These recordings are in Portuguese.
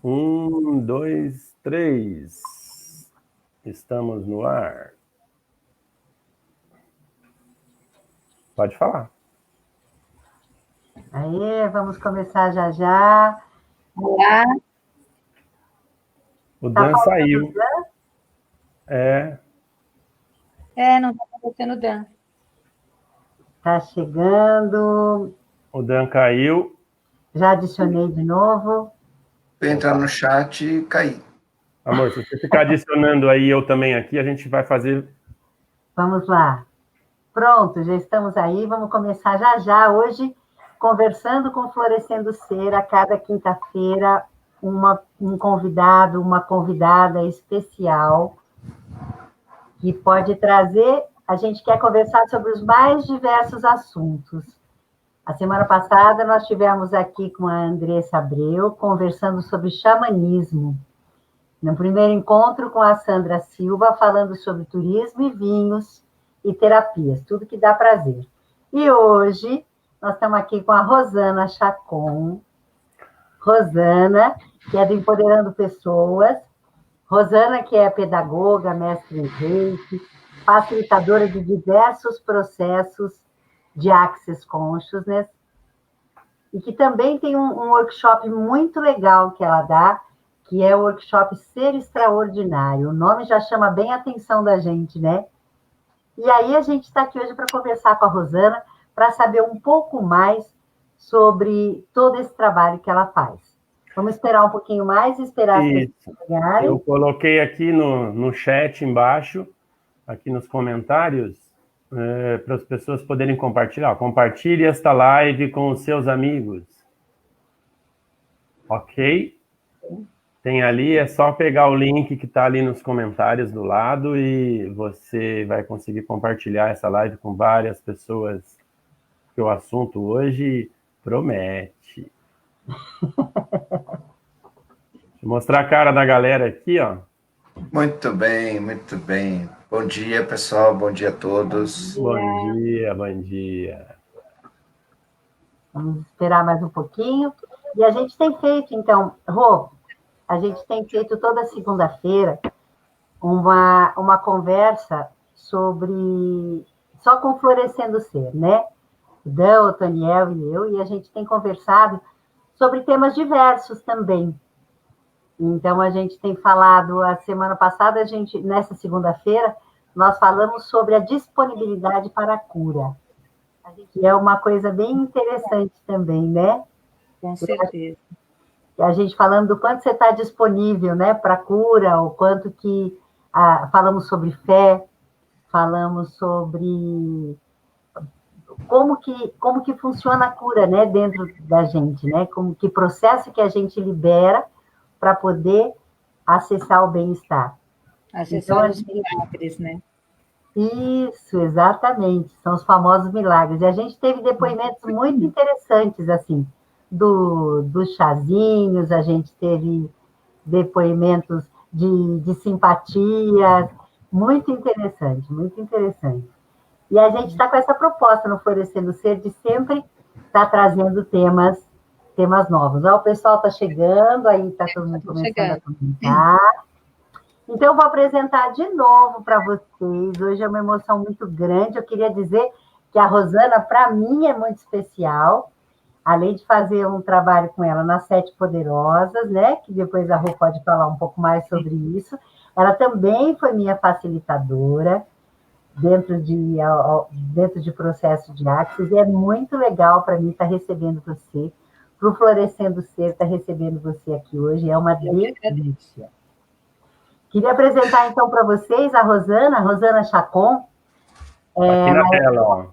Um, dois, três. Estamos no ar. Pode falar. Aí, vamos começar já já. Olá. O Tá Dan faltando saiu. o Dan? Não está acontecendo o Dan. Tá chegando. O Dan caiu. Já adicionei de novo. Eu entrar no chat e cair. Amor, se você ficar adicionando aí, eu também aqui, a gente vai fazer... Vamos lá. Pronto, já estamos aí. Vamos começar já já. Hoje, conversando com Florescendo Ser, a cada quinta-feira, um convidado, uma convidada especial que pode trazer. A gente quer conversar sobre os mais diversos assuntos. A semana passada, nós tivemos aqui com a Andressa Abreu, conversando sobre xamanismo. No primeiro encontro com a Sandra Silva, falando sobre turismo e vinhos e terapias, tudo que dá prazer. E hoje, nós estamos aqui com a Rosana Chacon. Rosana, que é do Empoderando Pessoas. Rosana, que é pedagoga, mestre em Reiki, facilitadora de diversos processos de Access Consciousness, e que também tem um workshop muito legal que ela dá, que é o workshop Ser Extraordinário. O nome já chama bem a atenção da gente, né? E aí a gente está aqui hoje para conversar com a Rosana, para saber um pouco mais sobre todo esse trabalho que ela faz. Vamos esperar um pouquinho mais, esperar as pessoas chegarem. Eu coloquei aqui no chat embaixo, aqui nos comentários, para as pessoas poderem compartilhar. Compartilhe esta live com os seus amigos. Ok? Tem ali, é só pegar o link que está ali nos comentários do lado e você vai conseguir compartilhar essa live com várias pessoas, porque o assunto hoje promete. Vou mostrar a cara da galera aqui, ó. Muito bem, muito bem. Bom dia, pessoal. Bom dia a todos. Bom dia, bom dia. Vamos esperar mais um pouquinho. E a gente tem feito, então, Rô, a gente tem feito toda segunda-feira uma conversa sobre... Só com Florescendo Ser, né? O Dan, o Toniel e eu, e a gente tem conversado sobre temas diversos também. Então, a gente tem falado, a semana passada, nessa segunda-feira, nós falamos sobre a disponibilidade para a cura, que é uma coisa bem interessante também, né? Com certeza. A gente falando do quanto você está disponível, né, para a cura, o quanto que... falamos sobre fé, falamos sobre como que funciona a cura, né, dentro da gente, né? Que processo que a gente libera para poder acessar o bem-estar. Acessar os milagres, né? Isso, exatamente. São os famosos milagres. E a gente teve depoimentos muito interessantes, assim, dos chazinhos, a gente teve depoimentos de simpatia, muito interessante, muito interessante. E a gente está com essa proposta no Florescendo Ser de sempre estar trazendo temas novos. O pessoal está chegando, aí está todo mundo começando a comentar. Então, eu vou apresentar de novo para vocês. Hoje é uma emoção muito grande. Eu queria dizer que a Rosana, para mim, é muito especial. Além de fazer um trabalho com ela nas Sete Poderosas, né? Que depois a Rô pode falar um pouco mais sobre isso. Ela também foi minha facilitadora dentro de processo de Access. E é muito legal para mim estar recebendo você. Para o Florescendo Ser estar recebendo você aqui hoje. É uma delícia. Queria apresentar, então, para vocês a Rosana Chacon. Aqui na tela, ó.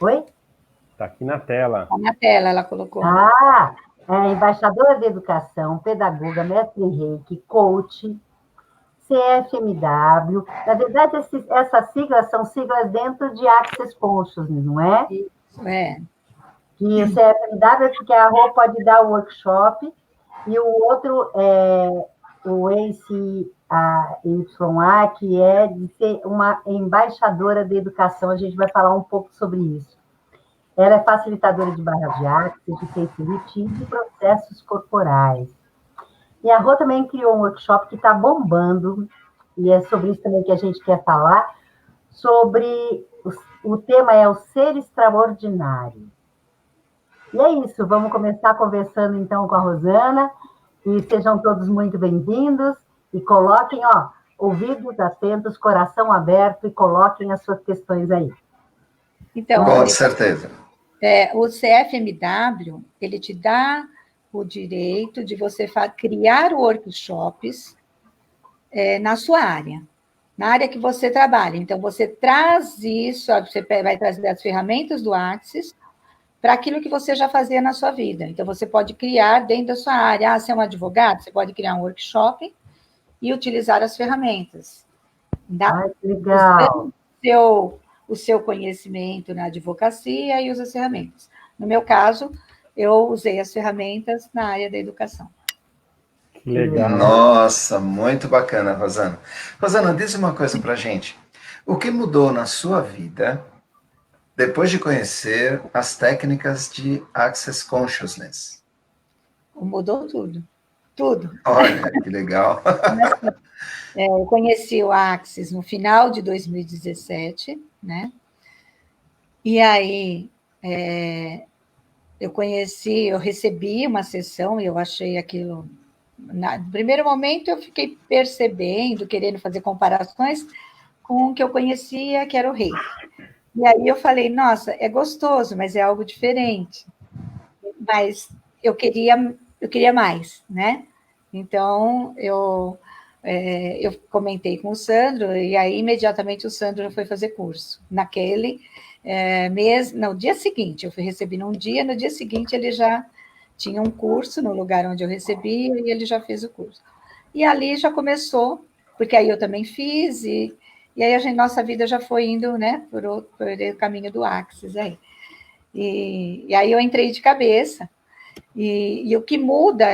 Oi? Está aqui na tela. Está na tela, ela colocou. É embaixadora de educação, pedagoga, mestre em Reiki, coach, CFMW. Na verdade, essas siglas são siglas dentro de Access Consciousness, não é? Isso, é. E o CFMW é porque a Rô pode dar o workshop, e o outro é o ACYA, que é de ser uma embaixadora de educação. A gente vai falar um pouco sobre isso. Ela é facilitadora de barras de axis, de facelift e de processos corporais. E a Rô também criou um workshop que está bombando, e é sobre isso também que a gente quer falar, sobre o tema é o ser extraordinário. E é isso, vamos começar conversando então com a Rosana, e sejam todos muito bem-vindos, e coloquem, ouvidos atentos, coração aberto, e coloquem as suas questões aí. Então, com certeza. O CFMW, ele te dá o direito de você criar workshops na sua área, na área que você trabalha. Então, você traz isso, você vai trazer as ferramentas do Axis para aquilo que você já fazia na sua vida. Então, você pode criar dentro da sua área. Você é um advogado, você pode criar um workshop e utilizar as ferramentas. Ai, que legal. O seu conhecimento na advocacia e usa as ferramentas. No meu caso, eu usei as ferramentas na área da educação. Que legal. Nossa, muito bacana, Rosana. Rosana, diz uma coisa para a gente. O que mudou na sua vida depois de conhecer as técnicas de Access Consciousness? Mudou tudo. Tudo. Olha, que legal. Eu conheci o Axis no final de 2017, né? E aí, eu recebi uma sessão e eu achei aquilo... No primeiro momento, eu fiquei percebendo, querendo fazer comparações com o que eu conhecia, que era o Reiki. E aí eu falei, nossa, é gostoso, mas é algo diferente. Mas eu queria mais, né? Então, eu comentei com o Sandro, e aí imediatamente o Sandro foi fazer curso. Naquele mês, no dia seguinte, eu recebi num dia, no dia seguinte ele já tinha um curso no lugar onde eu recebia, e ele já fez o curso. E ali já começou, porque aí eu também fiz, e aí nossa vida já foi indo, né, por o caminho do Axis aí. E aí eu entrei de cabeça, e o que muda,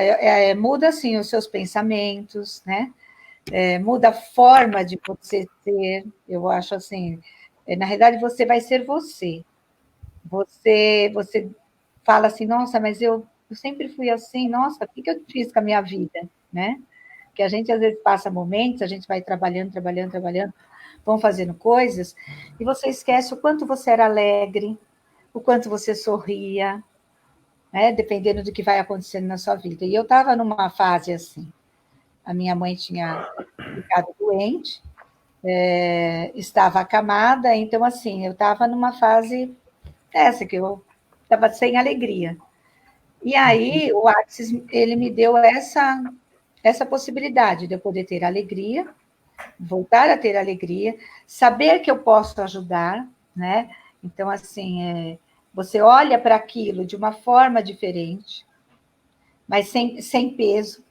muda assim os seus pensamentos, né? Muda a forma de você ser, eu acho assim, na realidade você vai ser você. Você fala assim, nossa, mas eu sempre fui assim, nossa, o que eu fiz com a minha vida, né? Que a gente às vezes passa momentos, a gente vai trabalhando, vão fazendo coisas, e você esquece o quanto você era alegre, o quanto você sorria, né? Dependendo do que vai acontecendo na sua vida. E eu estava numa fase assim, a minha mãe tinha ficado doente, estava acamada, então assim, eu estava numa fase essa, que eu estava sem alegria. E aí o Axis, ele me deu essa possibilidade de eu poder ter alegria, voltar a ter alegria, saber que eu posso ajudar, né? Então, assim, você olha para aquilo de uma forma diferente, mas sem peso.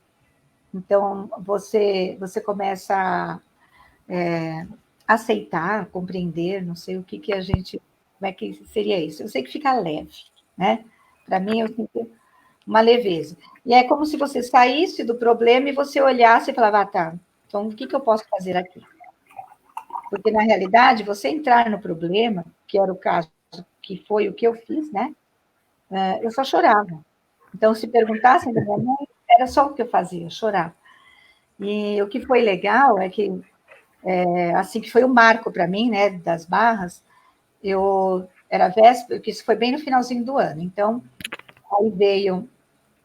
Então, você começa a aceitar, compreender, não sei o que a gente... Como é que seria isso? Eu sei que fica leve, né? Para mim, eu sinto uma leveza. E é como se você saísse do problema e você olhasse e falava, tá, então o que eu posso fazer aqui? Porque, na realidade, você entrar no problema, que era o caso, que foi o que eu fiz, né? Eu só chorava. Então, se perguntassem da minha mãe, era só o que eu fazia, eu chorava. E o que foi legal é que, assim, que foi o marco para mim, né, das barras, era véspera, que isso foi bem no finalzinho do ano. Então, aí veio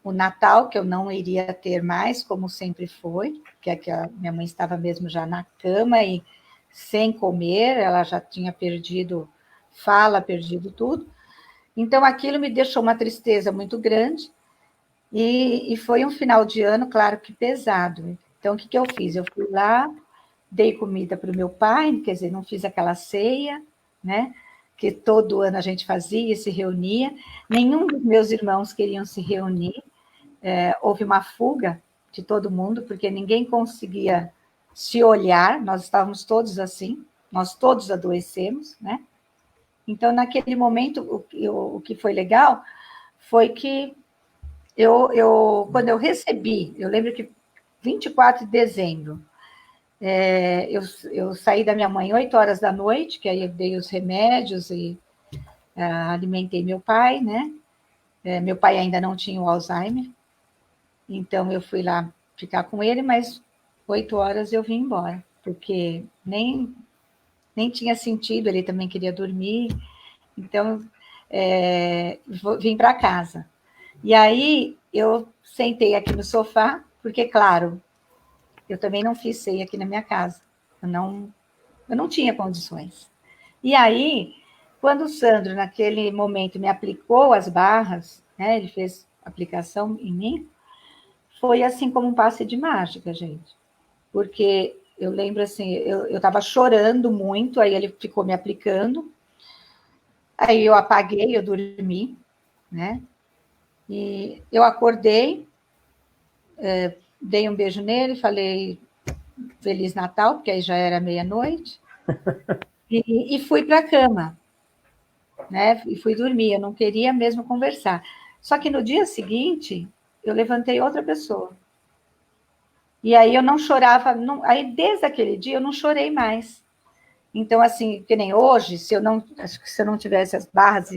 o Natal, que eu não iria ter mais, como sempre foi, que a minha mãe estava mesmo já na cama e sem comer, ela já tinha perdido fala, perdido tudo. Então, aquilo me deixou uma tristeza muito grande, e foi um final de ano, claro que pesado. Então, o que eu fiz? Eu fui lá, dei comida para o meu pai, quer dizer, não fiz aquela ceia, né? Que todo ano a gente fazia e se reunia. Nenhum dos meus irmãos queriam se reunir. Houve uma fuga de todo mundo, porque ninguém conseguia se olhar, nós estávamos todos assim, nós todos adoecemos, né? Então, naquele momento, o que foi legal foi que quando eu recebi, eu lembro que 24 de dezembro, eu saí da minha mãe 8 horas da noite, que aí eu dei os remédios, e alimentei meu pai, né? Meu pai ainda não tinha o Alzheimer, então eu fui lá ficar com ele, mas 8 horas eu vim embora, porque nem tinha sentido, ele também queria dormir, então vim para casa. E aí eu sentei aqui no sofá, porque, claro, eu também não fiz ceia aqui na minha casa, eu não tinha condições. E aí, quando o Sandro, naquele momento, me aplicou as barras, né, ele fez aplicação em mim, foi assim como um passe de mágica, gente. Porque eu lembro assim, eu estava chorando muito, aí ele ficou me aplicando, aí eu apaguei, eu dormi, né? E eu acordei, dei um beijo nele, falei Feliz Natal, porque aí já era meia-noite, e fui para a cama, né? E fui dormir, eu não queria mesmo conversar. Só que no dia seguinte, eu levantei outra pessoa. E aí eu não chorava, aí desde aquele dia eu não chorei mais. Então, assim, que nem hoje, acho que se eu não tivesse as barras,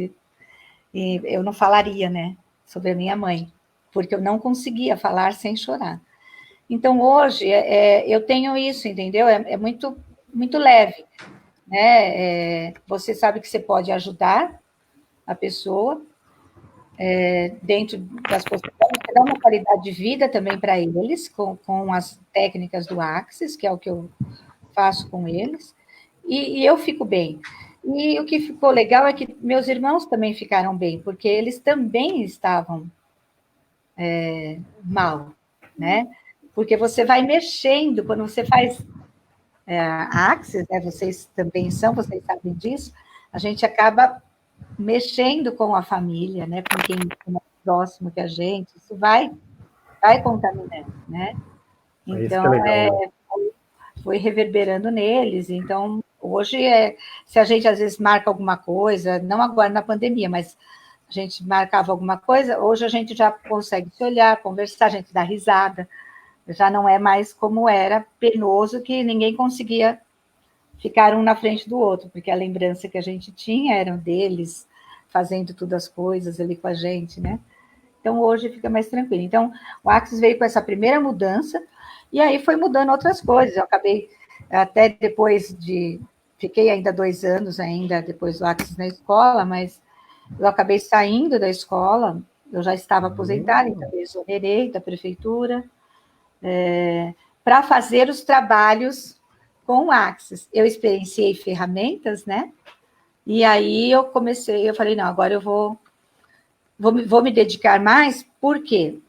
eu não falaria, né, sobre a minha mãe, porque eu não conseguia falar sem chorar. Então, hoje, eu tenho isso, entendeu? É muito, muito leve, né? Você sabe que você pode ajudar a pessoa, dentro das possibilidades, você dá uma qualidade de vida também para eles, com as técnicas do Axis, que é o que eu faço com eles, e eu fico bem. E o que ficou legal é que meus irmãos também ficaram bem, porque eles também estavam mal, né? Porque você vai mexendo, quando você faz a Axis, né? Vocês também vocês sabem disso, a gente acaba mexendo com a família, né? Com quem é mais próximo que a gente, isso vai contaminando, né? Isso que é Então, legal, né? foi reverberando neles. Então, hoje, se a gente às vezes marca alguma coisa, não agora na pandemia, mas a gente marcava alguma coisa, hoje a gente já consegue se olhar, conversar, a gente dá risada, já não é mais como era, penoso, que ninguém conseguia ficar um na frente do outro, porque a lembrança que a gente tinha eram deles, fazendo todas as coisas ali com a gente, né? Então, hoje fica mais tranquilo. Então, o Axis veio com essa primeira mudança, e aí foi mudando outras coisas. Eu acabei, até depois fiquei ainda 2 anos ainda depois do Axis na escola, mas eu acabei saindo da escola, eu já estava aposentada, então eu exonerei da prefeitura, para fazer os trabalhos com o Axis. Eu experienciei ferramentas, né? E aí eu falei, não, agora eu vou me dedicar mais, por quê?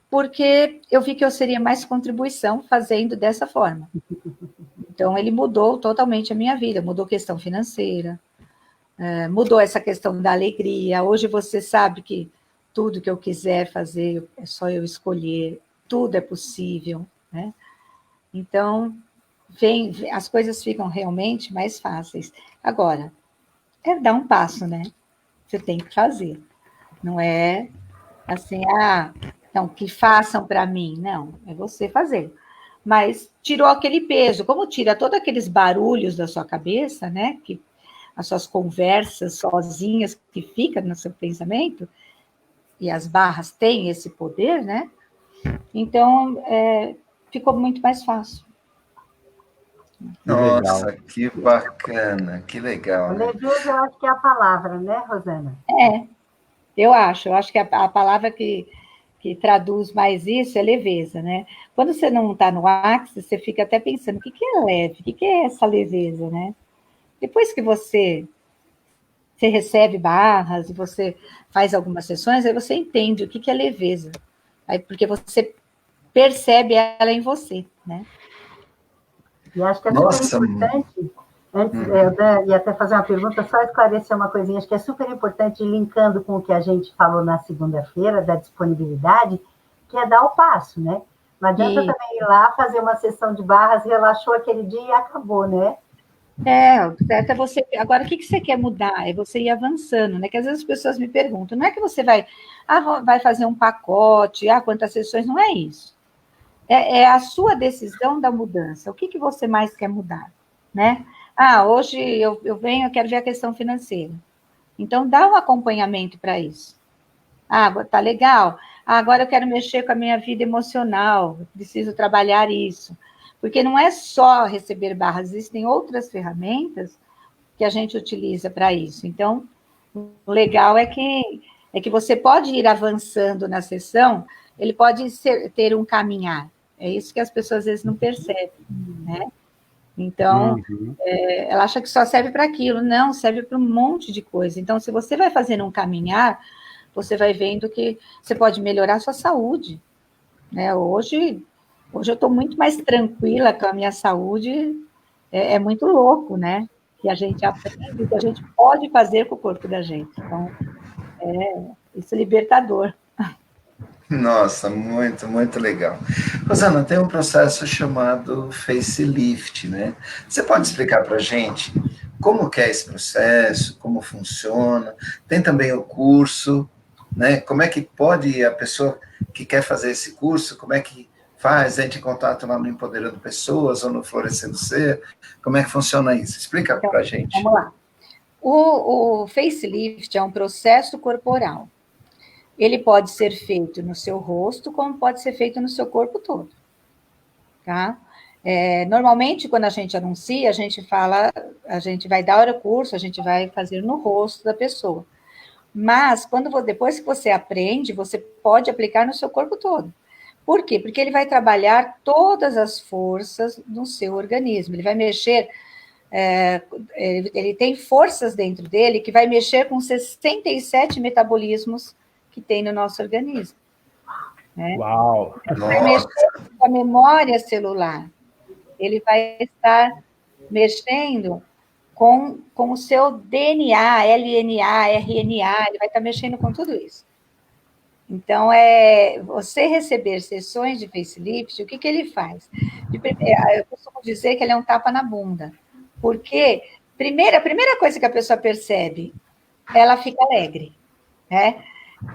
Porque eu vi que eu seria mais contribuição fazendo dessa forma. Então, ele mudou totalmente a minha vida, mudou a questão financeira, mudou essa questão da alegria. Hoje você sabe que tudo que eu quiser fazer é só eu escolher, tudo é possível, né? Então, as coisas ficam realmente mais fáceis. Agora, dar um passo, né? Você tem que fazer. Não é assim, então, que façam para mim. Não, é você fazer. Mas tirou aquele peso, como tira todos aqueles barulhos da sua cabeça, né? Que as suas conversas sozinhas que ficam no seu pensamento, e as barras têm esse poder, né? Então, ficou muito mais fácil. Que legal. Nossa, que bacana, que legal, né? Leveza, eu acho que é a palavra, né, Rosana? Eu acho que a palavra que traduz mais isso é leveza, né? Quando você não está no Axis, você fica até pensando, o que é leve? O que é essa leveza, né? Depois que você recebe barras e você faz algumas sessões, aí você entende o que é leveza. Aí, porque você percebe ela em você, né? E acho que é super Nossa, importante, antes, eu ia até fazer uma pergunta, só esclarecer uma coisinha, acho que é super importante, linkando com o que a gente falou na segunda-feira, da disponibilidade, que é dar o passo, né? Não adianta também ir lá, fazer uma sessão de barras, relaxou aquele dia e acabou, né? O certo é você. Agora, o que você quer mudar? É você ir avançando, né? Que às vezes as pessoas me perguntam, não é que você vai fazer um pacote, quantas sessões, não é isso. É a sua decisão da mudança. O que você mais quer mudar, né? Hoje eu venho, eu quero ver a questão financeira. Então, dá um acompanhamento para isso. Ah, tá legal. Ah, agora eu quero mexer com a minha vida emocional, eu preciso trabalhar isso. Porque não é só receber barras, existem outras ferramentas que a gente utiliza para isso. Então, o legal é que você pode ir avançando na sessão, ele pode ter um caminhar. É isso que as pessoas às vezes não percebem, né? Então, Uhum. ela acha que só serve para aquilo. Não, serve para um monte de coisa. Então, se você vai fazendo um caminhar, você vai vendo que você pode melhorar a sua saúde, né? Hoje eu estou muito mais tranquila com a minha saúde, é muito louco, né? Que a gente aprende o que a gente pode fazer com o corpo da gente. Então, isso é libertador. Nossa, muito, muito legal. Rosana, tem um processo chamado facelift, né? Você pode explicar para a gente como que é esse processo, como funciona? Tem também o curso, né? Como é que pode a pessoa que quer fazer esse curso, como é que faz? Entra em contato lá no Empoderando Pessoas ou no Florescendo Ser? Como é que funciona isso? Explica Então, para a gente. vamos lá. O facelift é um processo corporal. Ele pode ser feito no seu rosto, como pode ser feito no seu corpo todo, tá? Normalmente, quando a gente anuncia, a gente fala, a gente vai dar o curso, a gente vai fazer no rosto da pessoa. Mas, depois que você aprende, você pode aplicar no seu corpo todo. Por quê? Porque ele vai trabalhar todas as forças do seu organismo. Ele vai mexer, ele tem forças dentro dele que vai mexer com 67 metabolismos que tem no nosso organismo. Né? Uau! Vai mexer com a memória celular. Ele vai estar mexendo com o seu DNA, LNA, RNA, ele vai estar mexendo com tudo isso. Então, você receber sessões de facelift, o que ele faz? Eu costumo dizer que ele é um tapa na bunda, porque a primeira coisa que a pessoa percebe, ela fica alegre, né?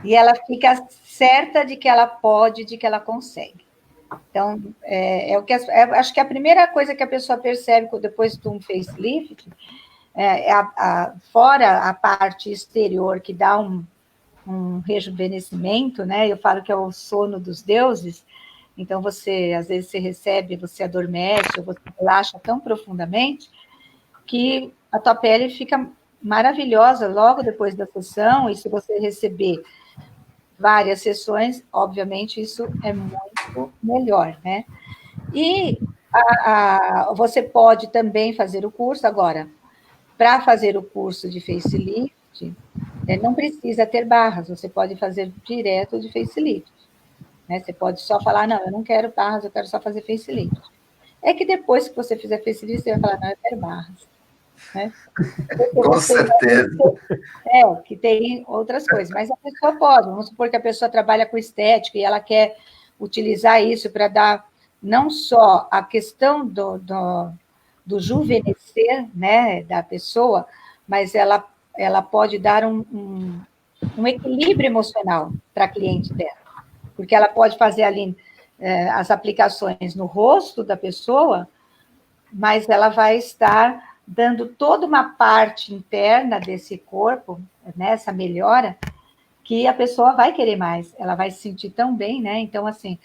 E ela fica certa de que ela pode, de que ela consegue. Então, acho que a primeira coisa que a pessoa percebe depois de um facelift, fora a parte exterior que dá um rejuvenescimento, né? Eu falo que é o sono dos deuses. Então, às vezes, você recebe, você adormece, ou você relaxa tão profundamente, que a tua pele fica maravilhosa logo depois da sessão, e se você receber várias sessões, obviamente, isso é muito melhor, né? E você pode também fazer o curso. Agora, para fazer o curso de facelift, não precisa ter barras, você pode fazer direto de facelift. Né? Você pode só falar, não, eu não quero barras, eu quero só fazer facelift. É que depois que você fizer facelift, você vai falar, não, eu quero barras. Né? Com certeza. Que tem outras coisas, mas a pessoa pode, vamos supor que a pessoa trabalha com estética e ela quer utilizar isso para dar não só a questão do juvenescer, né, da pessoa, mas ela pode dar um equilíbrio emocional para a cliente dela, porque ela pode fazer ali as aplicações no rosto da pessoa, mas ela vai estar dando toda uma parte interna desse corpo, nessa melhora, que a pessoa vai querer mais, ela vai se sentir tão bem, né? Então, assim,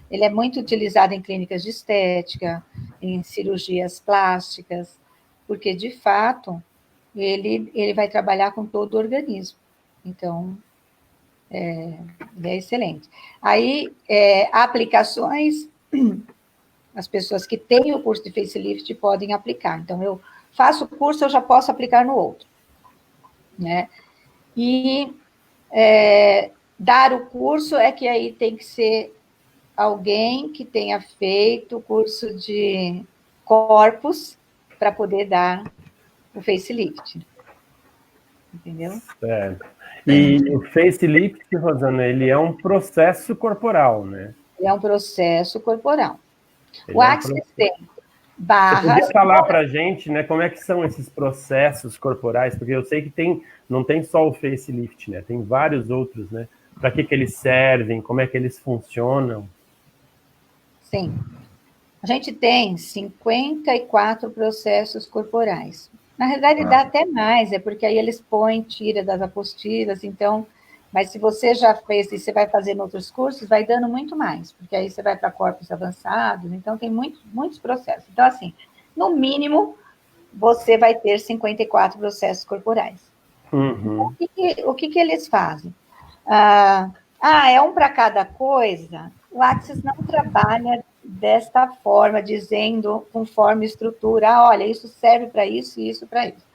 ele é muito utilizado em clínicas de estética, em cirurgias plásticas, porque, de fato, ele vai trabalhar com todo o organismo. Então, ele é excelente. Aí, aplicações, as pessoas que têm o curso de facelift podem aplicar. Então, eu faço o curso, eu já posso aplicar no outro. Né? E dar o curso é que aí tem que ser alguém que tenha feito o curso de corpos para poder dar o facelift. Entendeu? Certo. E o facelift, Rosana, ele é um processo corporal, né? Ele é um processo corporal. Ele O é um Access processo. tem Você barras. podia falar para a gente, né, como é que são esses processos corporais? Porque eu sei que não tem só o facelift, né? Tem vários outros, né? Para que eles servem? Como é que eles funcionam? Sim. A gente tem 54 processos corporais. Na realidade, dá até mais, é porque aí eles põem, tira das apostilas, então... Mas se você já fez e você vai fazer em outros cursos, vai dando muito mais, porque aí você vai para corpos avançados, então tem muitos processos. Então, assim, no mínimo, você vai ter 54 processos corporais. Uhum. Então, o que eles fazem? É um para cada coisa? O Axis não trabalha desta forma, dizendo conforme estrutura, olha, isso serve para isso e isso para isso.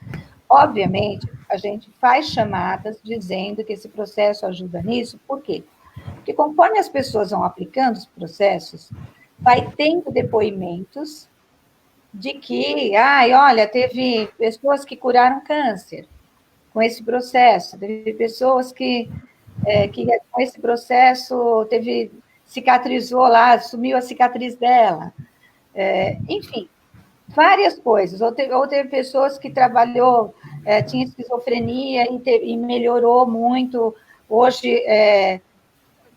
Obviamente, a gente faz chamadas dizendo que esse processo ajuda nisso, por quê? Porque conforme as pessoas vão aplicando os processos, vai tendo depoimentos de que, olha, teve pessoas que curaram câncer com esse processo, teve pessoas que com esse processo cicatrizou lá, sumiu a cicatriz dela. Enfim, várias coisas. Ou teve pessoas que trabalhou, tinha esquizofrenia e melhorou muito. Hoje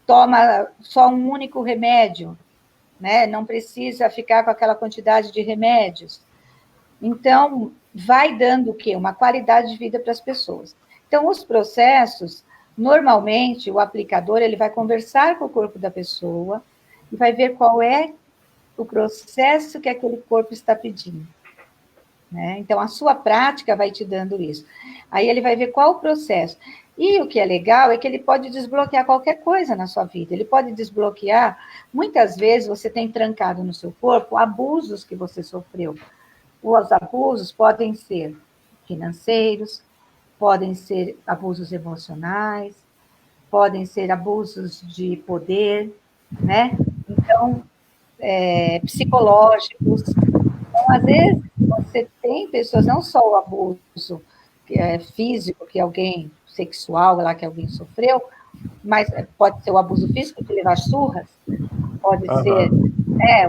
toma só um único remédio, né? Não precisa ficar com aquela quantidade de remédios. Então, vai dando o quê? Uma qualidade de vida para as pessoas. Então, os processos, normalmente, o aplicador ele vai conversar com o corpo da pessoa e vai ver qual é o processo que aquele corpo está pedindo. Né? Então, a sua prática vai te dando isso. Aí ele vai ver qual o processo. E o que é legal é que ele pode desbloquear qualquer coisa na sua vida. Ele pode desbloquear, muitas vezes você tem trancado no seu corpo abusos que você sofreu. Os abusos podem ser financeiros, podem ser abusos emocionais, podem ser abusos de poder, né? Então, psicológicos. Então, às vezes, você tem pessoas, não só o abuso físico, que alguém, sexual, lá que alguém sofreu, mas pode ser o abuso físico, de levar surras, pode ser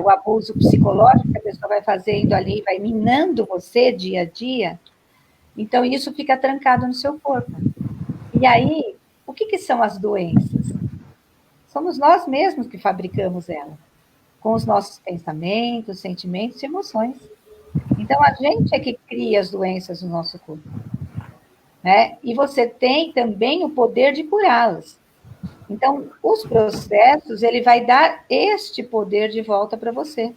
o abuso psicológico, que a pessoa vai fazendo ali, vai minando você dia a dia. Então, isso fica trancado no seu corpo. E aí, o que são as doenças? Somos nós mesmos que fabricamos elas, com os nossos pensamentos, sentimentos e emoções. Então, a gente é que cria as doenças no nosso corpo. Né? E você tem também o poder de curá-las. Então, os processos, ele vai dar este poder de volta para você.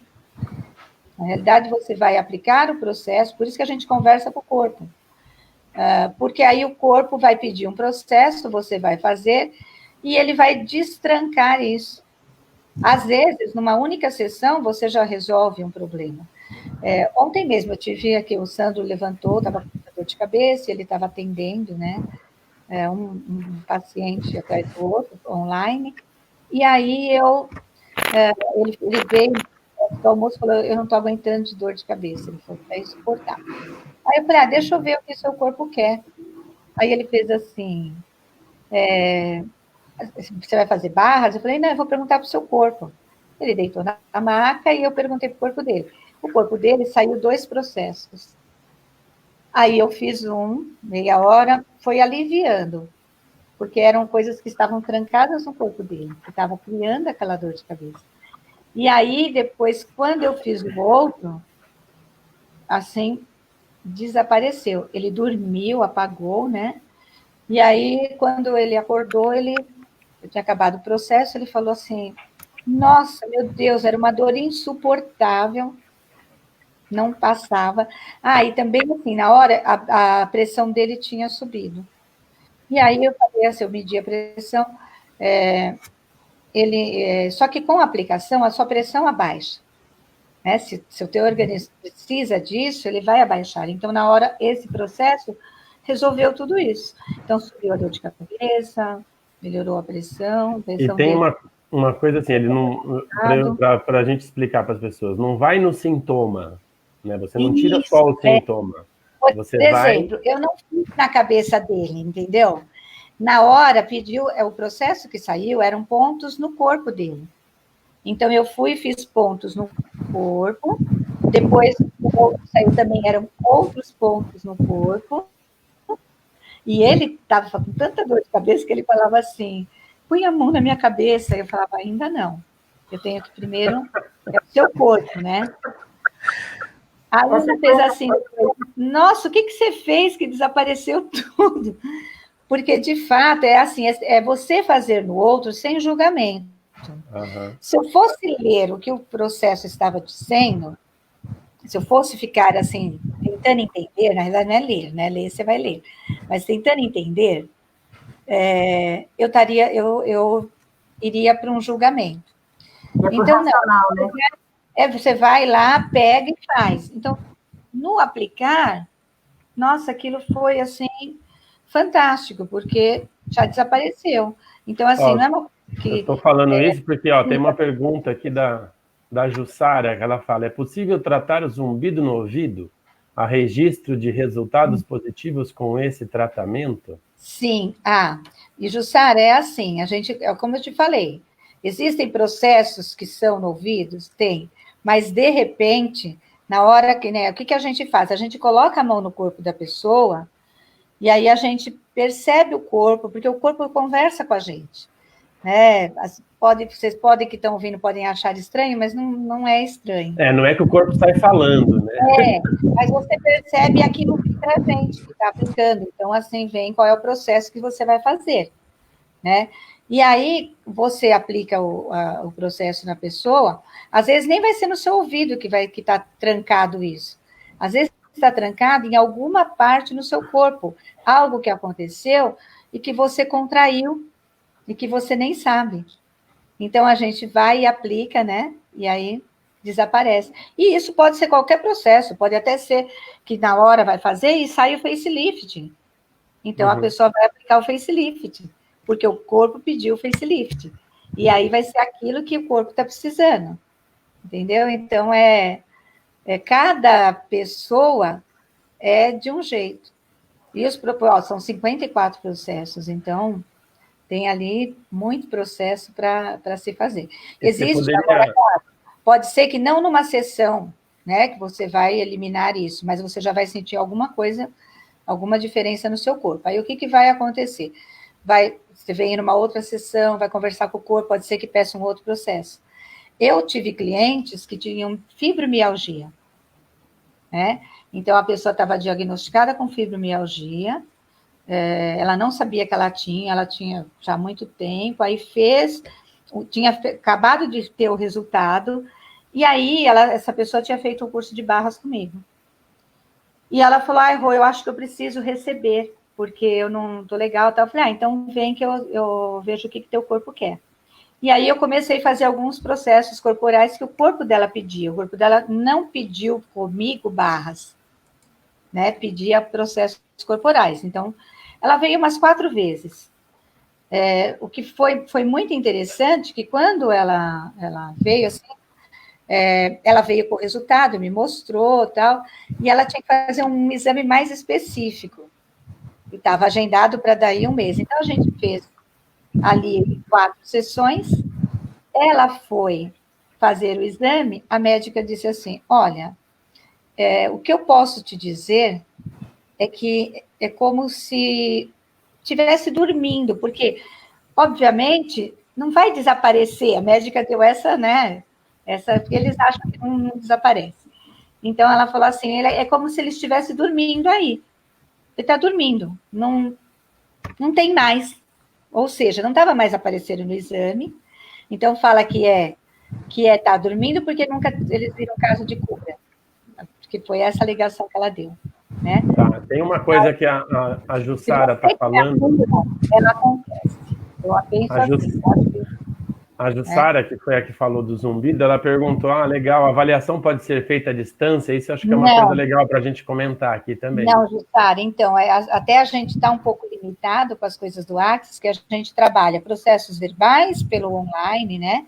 Na realidade, você vai aplicar o processo, por isso que a gente conversa com o corpo. Porque aí o corpo vai pedir um processo, você vai fazer, e ele vai destrancar isso. Às vezes, numa única sessão, você já resolve um problema. Ontem mesmo eu tive aqui, o Sandro levantou, estava com dor de cabeça, ele estava atendendo, né? Um paciente atrás do outro, online, e aí ele veio do almoço e falou, eu não estou aguentando de dor de cabeça, ele falou, é insuportável. Aí eu falei, deixa eu ver o que seu corpo quer. Aí ele fez assim, você vai fazer barras? Eu falei, não, eu vou perguntar para o seu corpo. Ele deitou na maca e eu perguntei para o corpo dele. O corpo dele saiu 2 processos. Aí eu fiz meia hora, foi aliviando, porque eram coisas que estavam trancadas no corpo dele, que estavam criando aquela dor de cabeça. E aí, depois, quando eu fiz o outro, assim, desapareceu. Ele dormiu, apagou, né? E aí, quando ele acordou, eu tinha acabado o processo, ele falou assim, nossa, meu Deus, era uma dor insuportável, não passava. E também, assim, na hora, a pressão dele tinha subido. E aí eu falei assim, eu medi a pressão, só que com a aplicação, a sua pressão abaixa. Né? Se o teu organismo precisa disso, ele vai abaixar. Então, na hora, esse processo resolveu tudo isso. Então, subiu a dor de cabeça, melhorou a pressão e tem dele. uma coisa assim, ele não, para a gente explicar para as pessoas, não vai no sintoma, né? Você não tira só o sintoma. Você por exemplo, eu não fiz na cabeça dele, entendeu? Na hora, pediu, o processo que saiu eram pontos no corpo dele. Então, eu fui e fiz pontos no corpo, depois o outro saiu também, eram outros pontos no corpo, e ele estava com tanta dor de cabeça que ele falava assim, põe a mão na minha cabeça, eu falava, ainda não, eu tenho que primeiro, é o seu corpo, né? A aluna fez assim, nossa, o que você fez que desapareceu tudo? Porque, de fato, é assim, é você fazer no outro sem julgamento. Aham. Se eu fosse ler o que o processo estava dizendo, se eu fosse ficar assim, tentando entender, na realidade não é ler, né? Ler você vai ler, mas tentando entender, eu iria para um julgamento. É por Então, não, racional, né? você vai lá, pega e faz. Então, no aplicar, nossa, aquilo foi assim fantástico, porque já desapareceu. Então, assim, Ó, não é uma coisa eu que estou falando isso porque ó, tem uma pergunta aqui da Jussara, que ela fala: é possível tratar o zumbido no ouvido? Há registro de resultados positivos com esse tratamento? sim, e Jussara, é assim, como eu te falei, existem processos que são no ouvido? Tem, mas de repente, na hora que, né, o que a gente faz? A gente coloca a mão no corpo da pessoa e aí a gente percebe o corpo, porque o corpo conversa com a gente, né? Vocês podem que estão ouvindo, podem achar estranho, mas não é estranho. Não é que o corpo sai falando, né? Mas você percebe aquilo que é presente, que está aplicando. Então, assim, vem qual é o processo que você vai fazer, né? E aí, você aplica o processo na pessoa, às vezes nem vai ser no seu ouvido que está trancado isso. Às vezes está trancado em alguma parte no seu corpo, algo que aconteceu e que você contraiu e que você nem sabe. Então, a gente vai e aplica, né? E aí desaparece. E isso pode ser qualquer processo, pode até ser que na hora vai fazer e sai o facelift. Então, a pessoa vai aplicar o facelift, porque o corpo pediu o facelift. E aí vai ser aquilo que o corpo está precisando. Entendeu? Então, cada pessoa é de um jeito. E são 54 processos, então tem ali muito processo para se fazer. Existe, agora, pode ser que não numa sessão, né, que você vai eliminar isso, mas você já vai sentir alguma coisa, alguma diferença no seu corpo. Aí o que vai acontecer? Você vem numa outra sessão, vai conversar com o corpo, pode ser que peça um outro processo. Eu tive clientes que tinham fibromialgia, né? Então, a pessoa estava diagnosticada com fibromialgia, ela não sabia que ela tinha já há muito tempo, aí tinha acabado de ter o resultado, e aí essa pessoa tinha feito um curso de barras comigo. E ela falou, Rô, eu acho que eu preciso receber, porque eu não estou legal. Eu falei, então vem que eu vejo o que teu corpo quer. E aí eu comecei a fazer alguns processos corporais que o corpo dela pedia. O corpo dela não pediu comigo barras, né? Pedia processos corporais. Então, ela veio umas 4 vezes. O que foi muito interessante, que quando ela veio assim, ela veio com o resultado, me mostrou tal, e ela tinha que fazer um exame mais específico. E estava agendado para daí 1 mês. Então, a gente fez ali 4 sessões, ela foi fazer o exame, a médica disse assim, olha, o que eu posso te dizer é que é como se estivesse dormindo, porque, obviamente, não vai desaparecer, a médica deu essa, né, porque eles acham que não desaparece. Então, ela falou assim, é como se ele estivesse dormindo aí, ele está dormindo, não tem mais, ou seja, não estava mais aparecendo no exame, então fala que tá dormindo porque nunca eles viram caso de cura, que foi essa ligação que ela deu, né? Tá, tem uma coisa que a Jussara está falando. Ela acontece. Eu penso assim. A Jussara, que foi a que falou do zumbido, ela perguntou, legal, a avaliação pode ser feita à distância? Isso acho que é uma coisa legal para a gente comentar aqui também. Não, Jussara, então, até a gente está um pouco limitado com as coisas do Axis, que a gente trabalha processos verbais pelo online, né?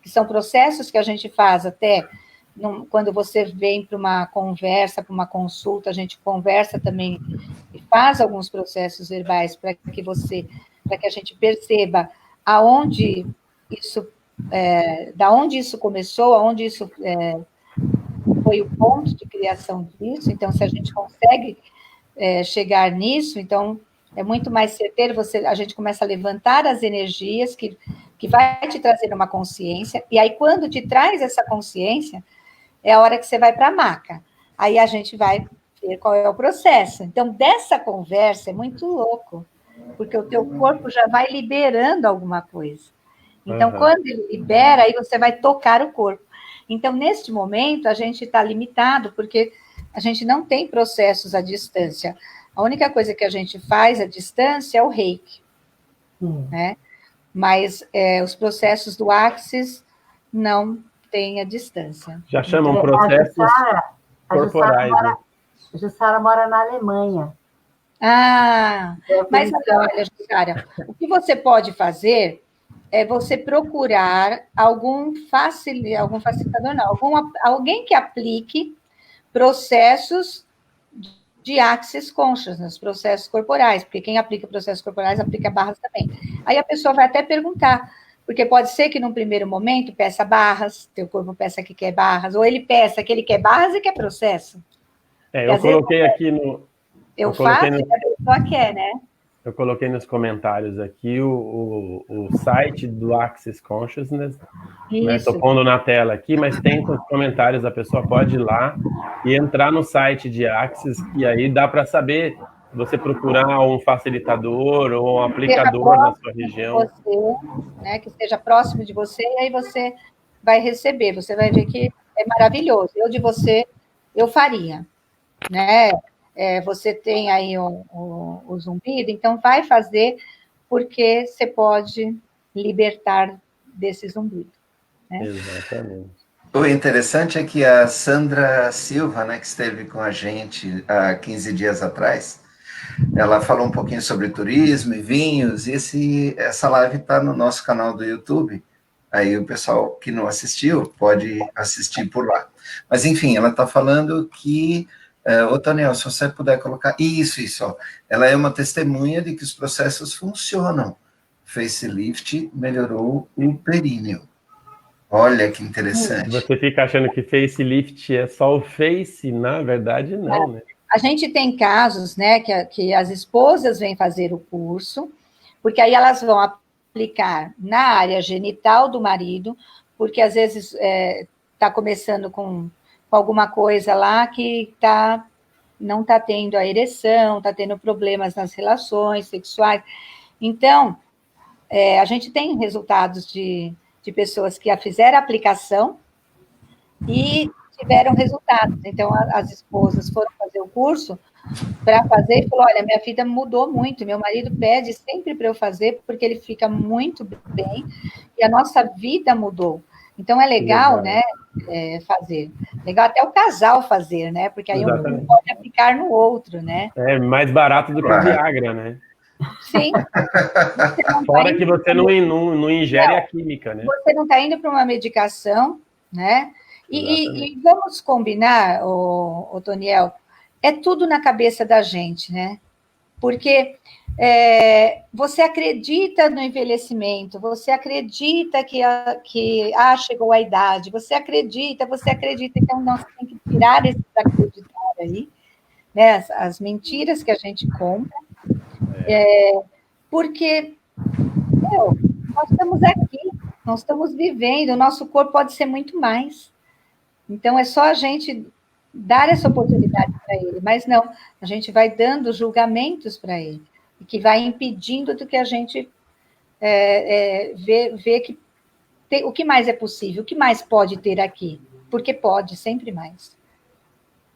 Que são processos que a gente faz até quando você vem para uma conversa, para uma consulta, a gente conversa também e faz alguns processos verbais para que a gente perceba aonde isso, da onde isso começou, aonde isso foi o ponto de criação disso. Então, se a gente consegue chegar nisso, então é muito mais certeiro, a gente começa a levantar as energias que vai te trazer uma consciência, e aí quando te traz essa consciência, é a hora que você vai para a maca. Aí a gente vai ver qual é o processo. Então, dessa conversa é muito louco, porque o teu corpo já vai liberando alguma coisa. Então, quando ele libera, aí você vai tocar o corpo. Então, neste momento, a gente está limitado, porque a gente não tem processos à distância. A única coisa que a gente faz à distância é o reiki, né? Mas os processos do Axis não têm a distância. Já chamam processos corporais, né? A Jussara mora na Alemanha. Mas olha, Jussara, o que você pode fazer é você procurar algum facilitador, não, alguém que aplique processos de Access Consciousness, processos corporais, porque quem aplica processos corporais aplica barras também. Aí a pessoa vai até perguntar, porque pode ser que num primeiro momento peça barras, teu corpo peça que quer barras, ou ele peça que ele quer barras e quer processo. Eu coloquei aqui no... Eu faço e a pessoa quer, né? Eu coloquei nos comentários aqui o site do Access Consciousness. Estou pondo na tela aqui, mas tem nos comentários, a pessoa pode ir lá e entrar no site de Access, e aí dá para saber, você procurar um facilitador ou um aplicador na sua região. Você, né, que esteja próximo de você, e aí você vai receber, você vai ver que é maravilhoso. Eu de você, eu faria, né? Você tem aí o zumbido, então vai fazer, porque você pode libertar desse zumbido. Né? Exatamente. O interessante é que a Sandra Silva, né, que esteve com a gente há 15 dias atrás, ela falou um pouquinho sobre turismo e vinhos, e essa live está no nosso canal do YouTube, aí o pessoal que não assistiu pode assistir por lá. Mas, enfim, ela está falando que ô, Toniel, se você puder colocar... Isso, ó. Ela é uma testemunha de que os processos funcionam. Facelift melhorou o períneo. Olha que interessante. Você fica achando que facelift é só o face, na verdade, não, né? A gente tem casos, né, que as esposas vêm fazer o curso, porque aí elas vão aplicar na área genital do marido, porque às vezes está começando com alguma coisa lá que não está tendo a ereção, está tendo problemas nas relações sexuais. Então, a gente tem resultados de pessoas que fizeram a aplicação e tiveram resultados. Então, as esposas foram fazer o curso para fazer e falou, olha, minha vida mudou muito, meu marido pede sempre para eu fazer, porque ele fica muito bem, e a nossa vida mudou. Então, é legal, né, fazer. Legal até o casal fazer, né? Porque aí um pode aplicar no outro, né? É mais barato do que o Viagra, né? Sim. Fora que você não ingere a química, né? Você não está indo para uma medicação, né? E vamos combinar, o Toniel, é tudo na cabeça da gente, né? Porque você acredita no envelhecimento, você acredita que chegou a idade, você acredita, então nós temos que tirar esse acreditar aí, né? As mentiras que a gente compra, porque nós estamos aqui, nós estamos vivendo, o nosso corpo pode ser muito mais. Então, é só a gente dar essa oportunidade para ele, mas não, a gente vai dando julgamentos para ele, que vai impedindo do que a gente vê que o que mais é possível, o que mais pode ter aqui, porque pode, sempre mais.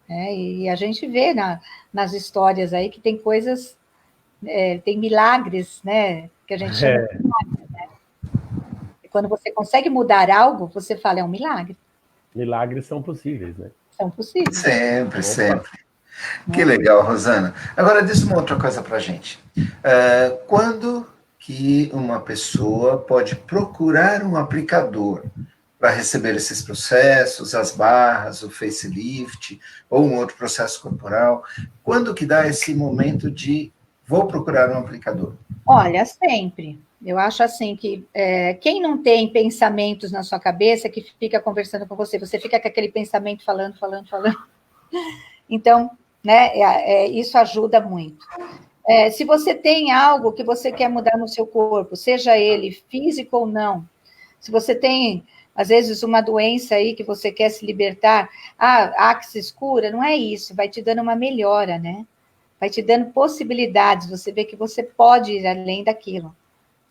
E a gente vê nas histórias aí que tem coisas, tem milagres, né, que a gente chama de milagres, né? E quando você consegue mudar algo, você fala, é um milagre. Milagres são possíveis, né? São possíveis. Sempre. Que legal, Rosana. Agora, diz uma outra coisa para a gente. Quando que uma pessoa pode procurar um aplicador para receber esses processos, as barras, o facelift, ou um outro processo corporal? Quando que dá esse momento de vou procurar um aplicador? Olha, sempre. Eu acho assim que quem não tem pensamentos na sua cabeça, que fica conversando com você, você fica com aquele pensamento falando. Então, né, isso ajuda muito. Se você tem algo que você quer mudar no seu corpo, seja ele físico ou não, se você tem às vezes uma doença aí que você quer se libertar, Axis cura, não é isso, vai te dando uma melhora, né? Vai te dando possibilidades, você vê que você pode ir além daquilo,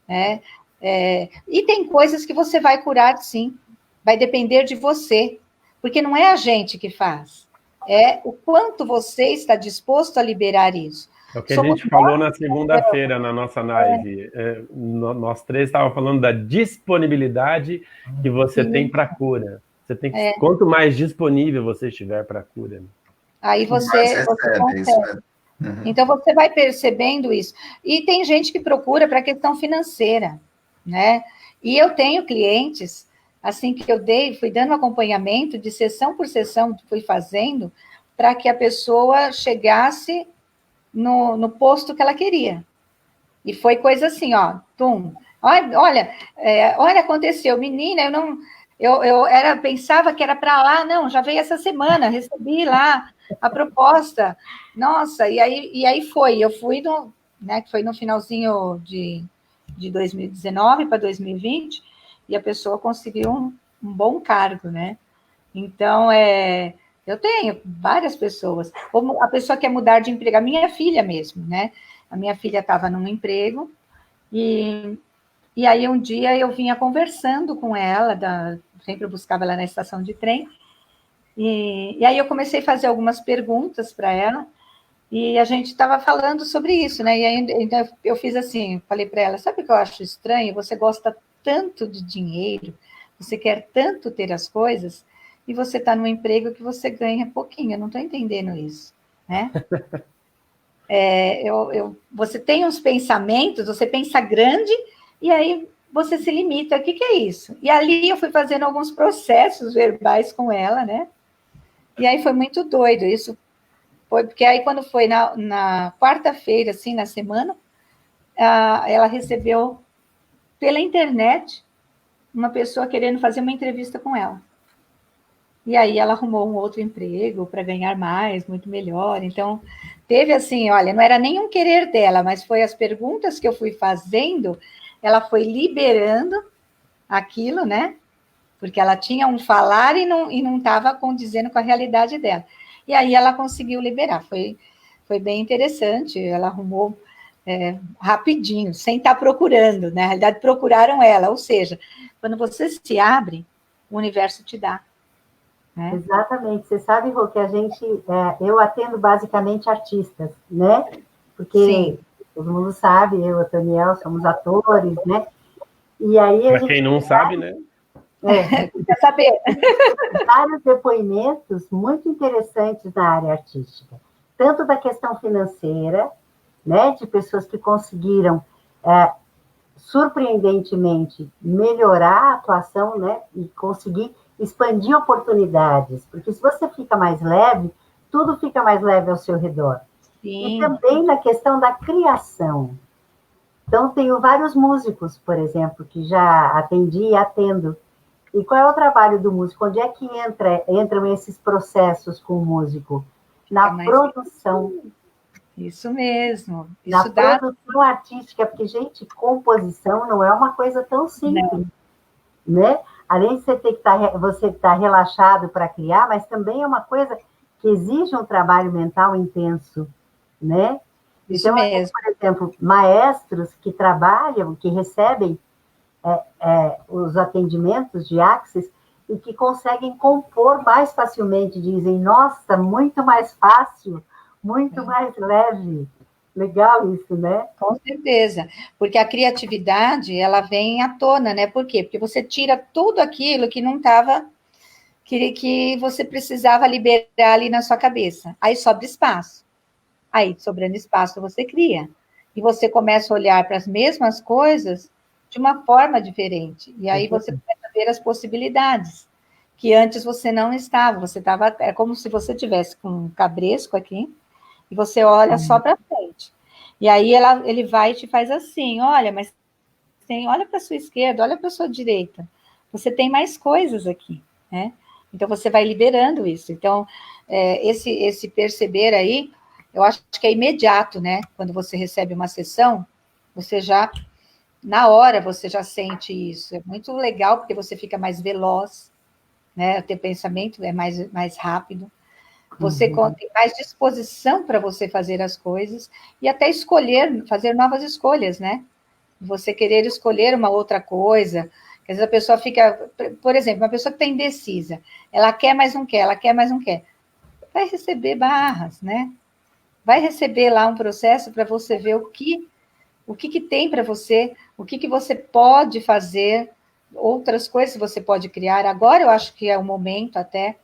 né? E tem coisas que você vai curar, sim, vai depender de você, porque não é a gente que faz, é o quanto você está disposto a liberar isso. É o que a gente falou na segunda-feira, na nossa live. Nós três estávamos falando da disponibilidade que você tem para a cura. Você tem que, quanto mais disponível você estiver para a cura. Aí você consegue. Então, você vai percebendo isso. E tem gente que procura para a questão financeira, né? E eu tenho clientes, assim que eu fui dando acompanhamento de sessão por sessão, fui fazendo, para que a pessoa chegasse no posto que ela queria. E foi coisa assim, ó, tum. Olha, aconteceu, menina, pensava que era para lá, não, já veio essa semana, recebi lá a proposta, nossa, e aí foi, eu fui que foi no finalzinho de 2019 para 2020, e a pessoa conseguiu um bom cargo, né? Então, eu tenho várias pessoas. Como a pessoa quer mudar de emprego, a minha filha mesmo, né? A minha filha estava num emprego, e aí um dia eu vinha conversando com ela, sempre eu buscava ela na estação de trem, e aí eu comecei a fazer algumas perguntas para ela, e a gente estava falando sobre isso, né? E aí então, eu fiz assim, falei para ela, sabe o que eu acho estranho? Você gosta tanto de dinheiro, você quer tanto ter as coisas, e você está num emprego que você ganha pouquinho, eu não estou entendendo isso, né? Você tem uns pensamentos, você pensa grande, e aí você se limita, o que é isso? E ali eu fui fazendo alguns processos verbais com ela, né? E aí foi muito doido, isso foi, porque aí quando foi na quarta-feira, assim, na semana, ela recebeu pela internet uma pessoa querendo fazer uma entrevista com ela. E aí ela arrumou um outro emprego para ganhar mais, muito melhor. Então, teve assim, olha, não era nem um querer dela, mas foi as perguntas que eu fui fazendo, ela foi liberando aquilo, né? Porque ela tinha um falar e não estava condizendo com a realidade dela. E aí ela conseguiu liberar. Foi bem interessante. Ela arrumou rapidinho, sem estar procurando. Né? Na realidade, procuraram ela. Ou seja, quando você se abre, o universo te dá. Né? Exatamente. Você sabe, Rô, que eu atendo basicamente artistas, né? Porque sim, todo mundo sabe, eu e o Daniel somos atores, né? E aí para quem não sabe, né? Quer saber? Vários depoimentos muito interessantes na área artística, tanto da questão financeira, né, de pessoas que conseguiram surpreendentemente melhorar a atuação, né, e conseguir expandir oportunidades, porque se você fica mais leve, tudo fica mais leve ao seu redor. Sim. E também na questão da criação. Então, tenho vários músicos, por exemplo, que já atendi e atendo. E qual é o trabalho do músico? Onde é que entram esses processos com o músico? Na produção. Isso mesmo. Na produção artística, porque, gente, composição não é uma coisa tão simples, né? Além de você estar relaxado para criar, mas também é uma coisa que exige um trabalho mental intenso, né? Isso então, mesmo. Por exemplo, maestros que trabalham, que recebem os atendimentos de Axis e que conseguem compor mais facilmente, dizem, nossa, muito mais fácil, muito mais leve. Legal isso, né? Com certeza, porque a criatividade, ela vem à tona, né? Por quê? Porque você tira tudo aquilo que não estava, que você precisava liberar ali na sua cabeça. Aí sobra espaço. Aí, sobrando espaço, você cria. E você começa a olhar para as mesmas coisas de uma forma diferente. E aí você começa a ver as possibilidades, que antes você não estava. Você estava, é como se você tivesse com um cabresco aqui, e você olha só para frente. E aí ele vai e te faz assim, olha, mas olha para a sua esquerda, olha para a sua direita. Você tem mais coisas aqui, né? Então, você vai liberando isso. Então, esse perceber aí, eu acho que é imediato, né? Quando você recebe uma sessão, você já na hora você já sente isso. É muito legal, porque você fica mais veloz, né? O teu pensamento é mais rápido. Você tem mais disposição para você fazer as coisas e até escolher, fazer novas escolhas, né? Você querer escolher uma outra coisa. Às vezes a pessoa fica, por exemplo, uma pessoa que está indecisa, ela quer, mas não quer, ela quer, mas não quer. Vai receber barras, né? Vai receber lá um processo para você ver o que tem para você, o que você pode fazer, outras coisas você pode criar. Agora eu acho que é o momento até,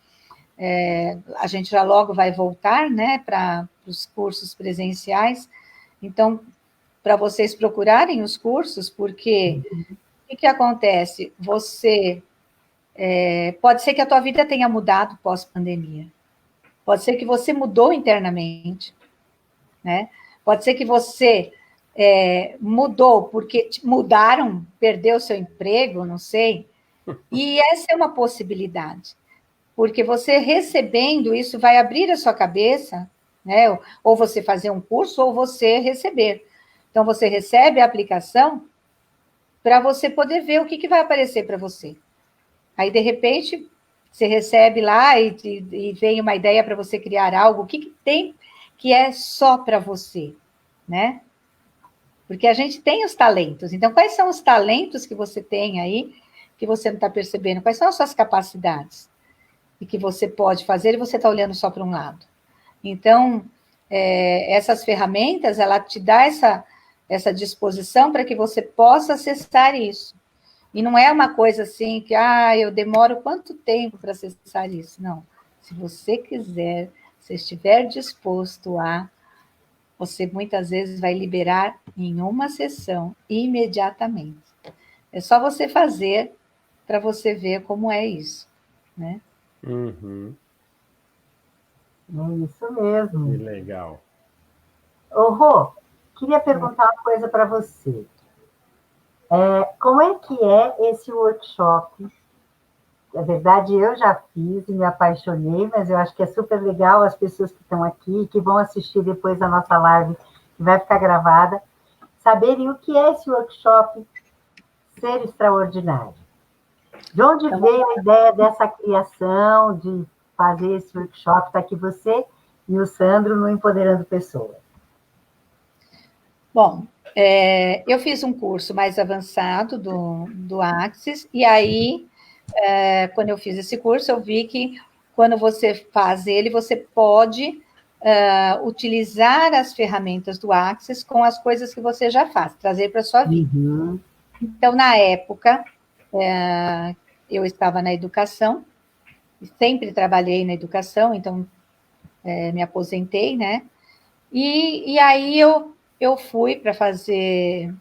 a gente já logo vai voltar, né, para os cursos presenciais. Então, para vocês procurarem os cursos, porque o que acontece? Você, pode ser que a tua vida tenha mudado pós-pandemia. Pode ser que você mudou internamente, né? Pode ser que você mudou porque mudaram, perdeu seu emprego, não sei. E essa é uma possibilidade, porque você recebendo isso vai abrir a sua cabeça, né? Ou você fazer um curso, ou você receber. Então, você recebe a aplicação para você poder ver o que vai aparecer para você. Aí, de repente, você recebe lá e vem uma ideia para você criar algo. O que tem que é só para você, né? Porque a gente tem os talentos. Então, quais são os talentos que você tem aí que você não está percebendo? Quais são as suas capacidades? E que você pode fazer e você está olhando só para um lado. Então, essas ferramentas, ela te dá essa disposição para que você possa acessar isso. E não é uma coisa assim que, eu demoro quanto tempo para acessar isso? Não. Se você quiser, se estiver disposto a, você muitas vezes vai liberar em uma sessão, imediatamente. É só você fazer para você ver como é isso, né? Uhum. É isso mesmo. Que legal. Ô, Rô, queria perguntar uma coisa para você. Como é que é esse workshop? Na verdade, eu já fiz e me apaixonei, mas eu acho que é super legal as pessoas que estão aqui, que vão assistir depois a nossa live, que vai ficar gravada, saberem o que é esse workshop Ser Extraordinário. De onde veio a ideia dessa criação, de fazer esse workshop? Está aqui você e o Sandro no Empoderando Pessoas. Bom, eu fiz um curso mais avançado do Axis, e aí, quando eu fiz esse curso, eu vi que quando você faz ele, você pode utilizar as ferramentas do Axis com as coisas que você já faz, trazer para a sua vida. Uhum. Então, na época, eu estava na educação, sempre trabalhei na educação, então me aposentei, né? E aí eu fui para fazer.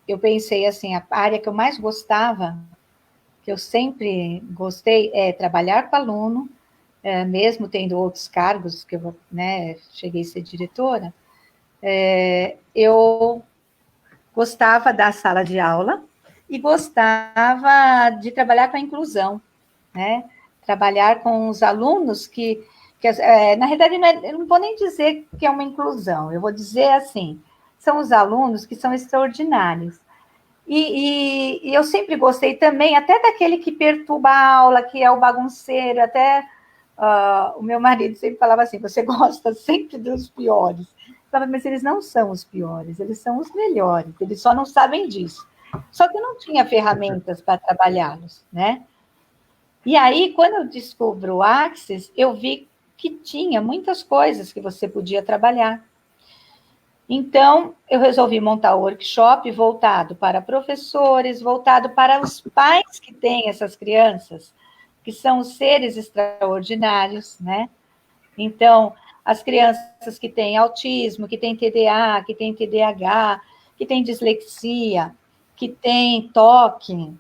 Eu pensei assim: a área que eu mais gostava, que eu sempre gostei, é trabalhar com aluno, mesmo tendo outros cargos, que eu, né, cheguei a ser diretora, eu gostava da sala de aula e gostava de trabalhar com a inclusão, né? Trabalhar com os alunos que na realidade, eu não vou nem dizer que é uma inclusão, eu vou dizer assim, são os alunos que são extraordinários. E eu sempre gostei também, até daquele que perturba a aula, que é o bagunceiro, até o meu marido sempre falava assim, você gosta sempre dos piores. Eu falava, mas eles não são os piores, eles são os melhores, eles só não sabem disso. Só que eu não tinha ferramentas para trabalhá-los, né? E aí, quando eu descubro o Axis, eu vi que tinha muitas coisas que você podia trabalhar. Então, eu resolvi montar o workshop voltado para professores, voltado para os pais que têm essas crianças, que são os seres extraordinários, né? Então, as crianças que têm autismo, que têm TDA, que têm TDAH, que têm dislexia, que têm toque,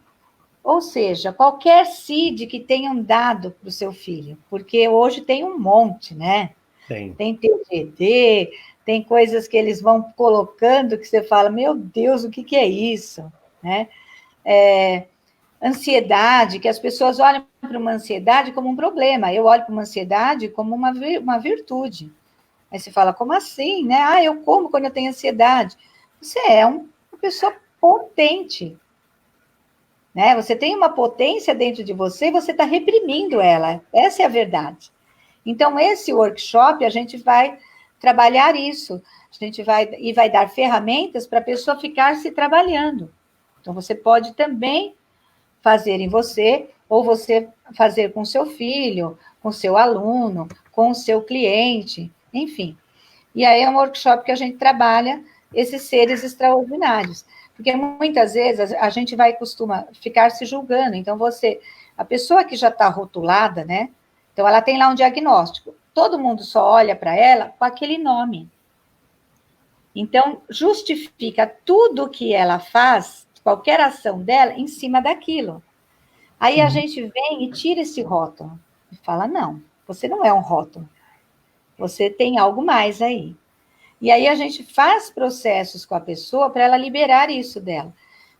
ou seja, qualquer CID que tenham dado para o seu filho, porque hoje tem um monte, né? Tem. Tem TGD, tem coisas que eles vão colocando que você fala, meu Deus, o que é isso? Né? Ansiedade, que as pessoas olham para uma ansiedade como um problema. Eu olho para uma ansiedade como uma virtude. Aí você fala, como assim? Né? Eu como quando eu tenho ansiedade. Você é um uma pessoa potente, né? Você tem uma potência dentro de você e você está reprimindo ela. Essa é a verdade. Então, esse workshop, a gente vai trabalhar isso. A gente vai dar ferramentas para a pessoa ficar se trabalhando. Então, você pode também fazer em você, ou você fazer com seu filho, com seu aluno, com o seu cliente, enfim. E aí é um workshop que a gente trabalha esses seres extraordinários. Porque muitas vezes a gente costuma ficar se julgando. Então, a pessoa que já está rotulada, né? Então, ela tem lá um diagnóstico. Todo mundo só olha para ela com aquele nome. Então, justifica tudo que ela faz, qualquer ação dela, em cima daquilo. Aí a gente vem e tira esse rótulo. E fala, não, você não é um rótulo. Você tem algo mais aí. E aí a gente faz processos com a pessoa para ela liberar isso dela.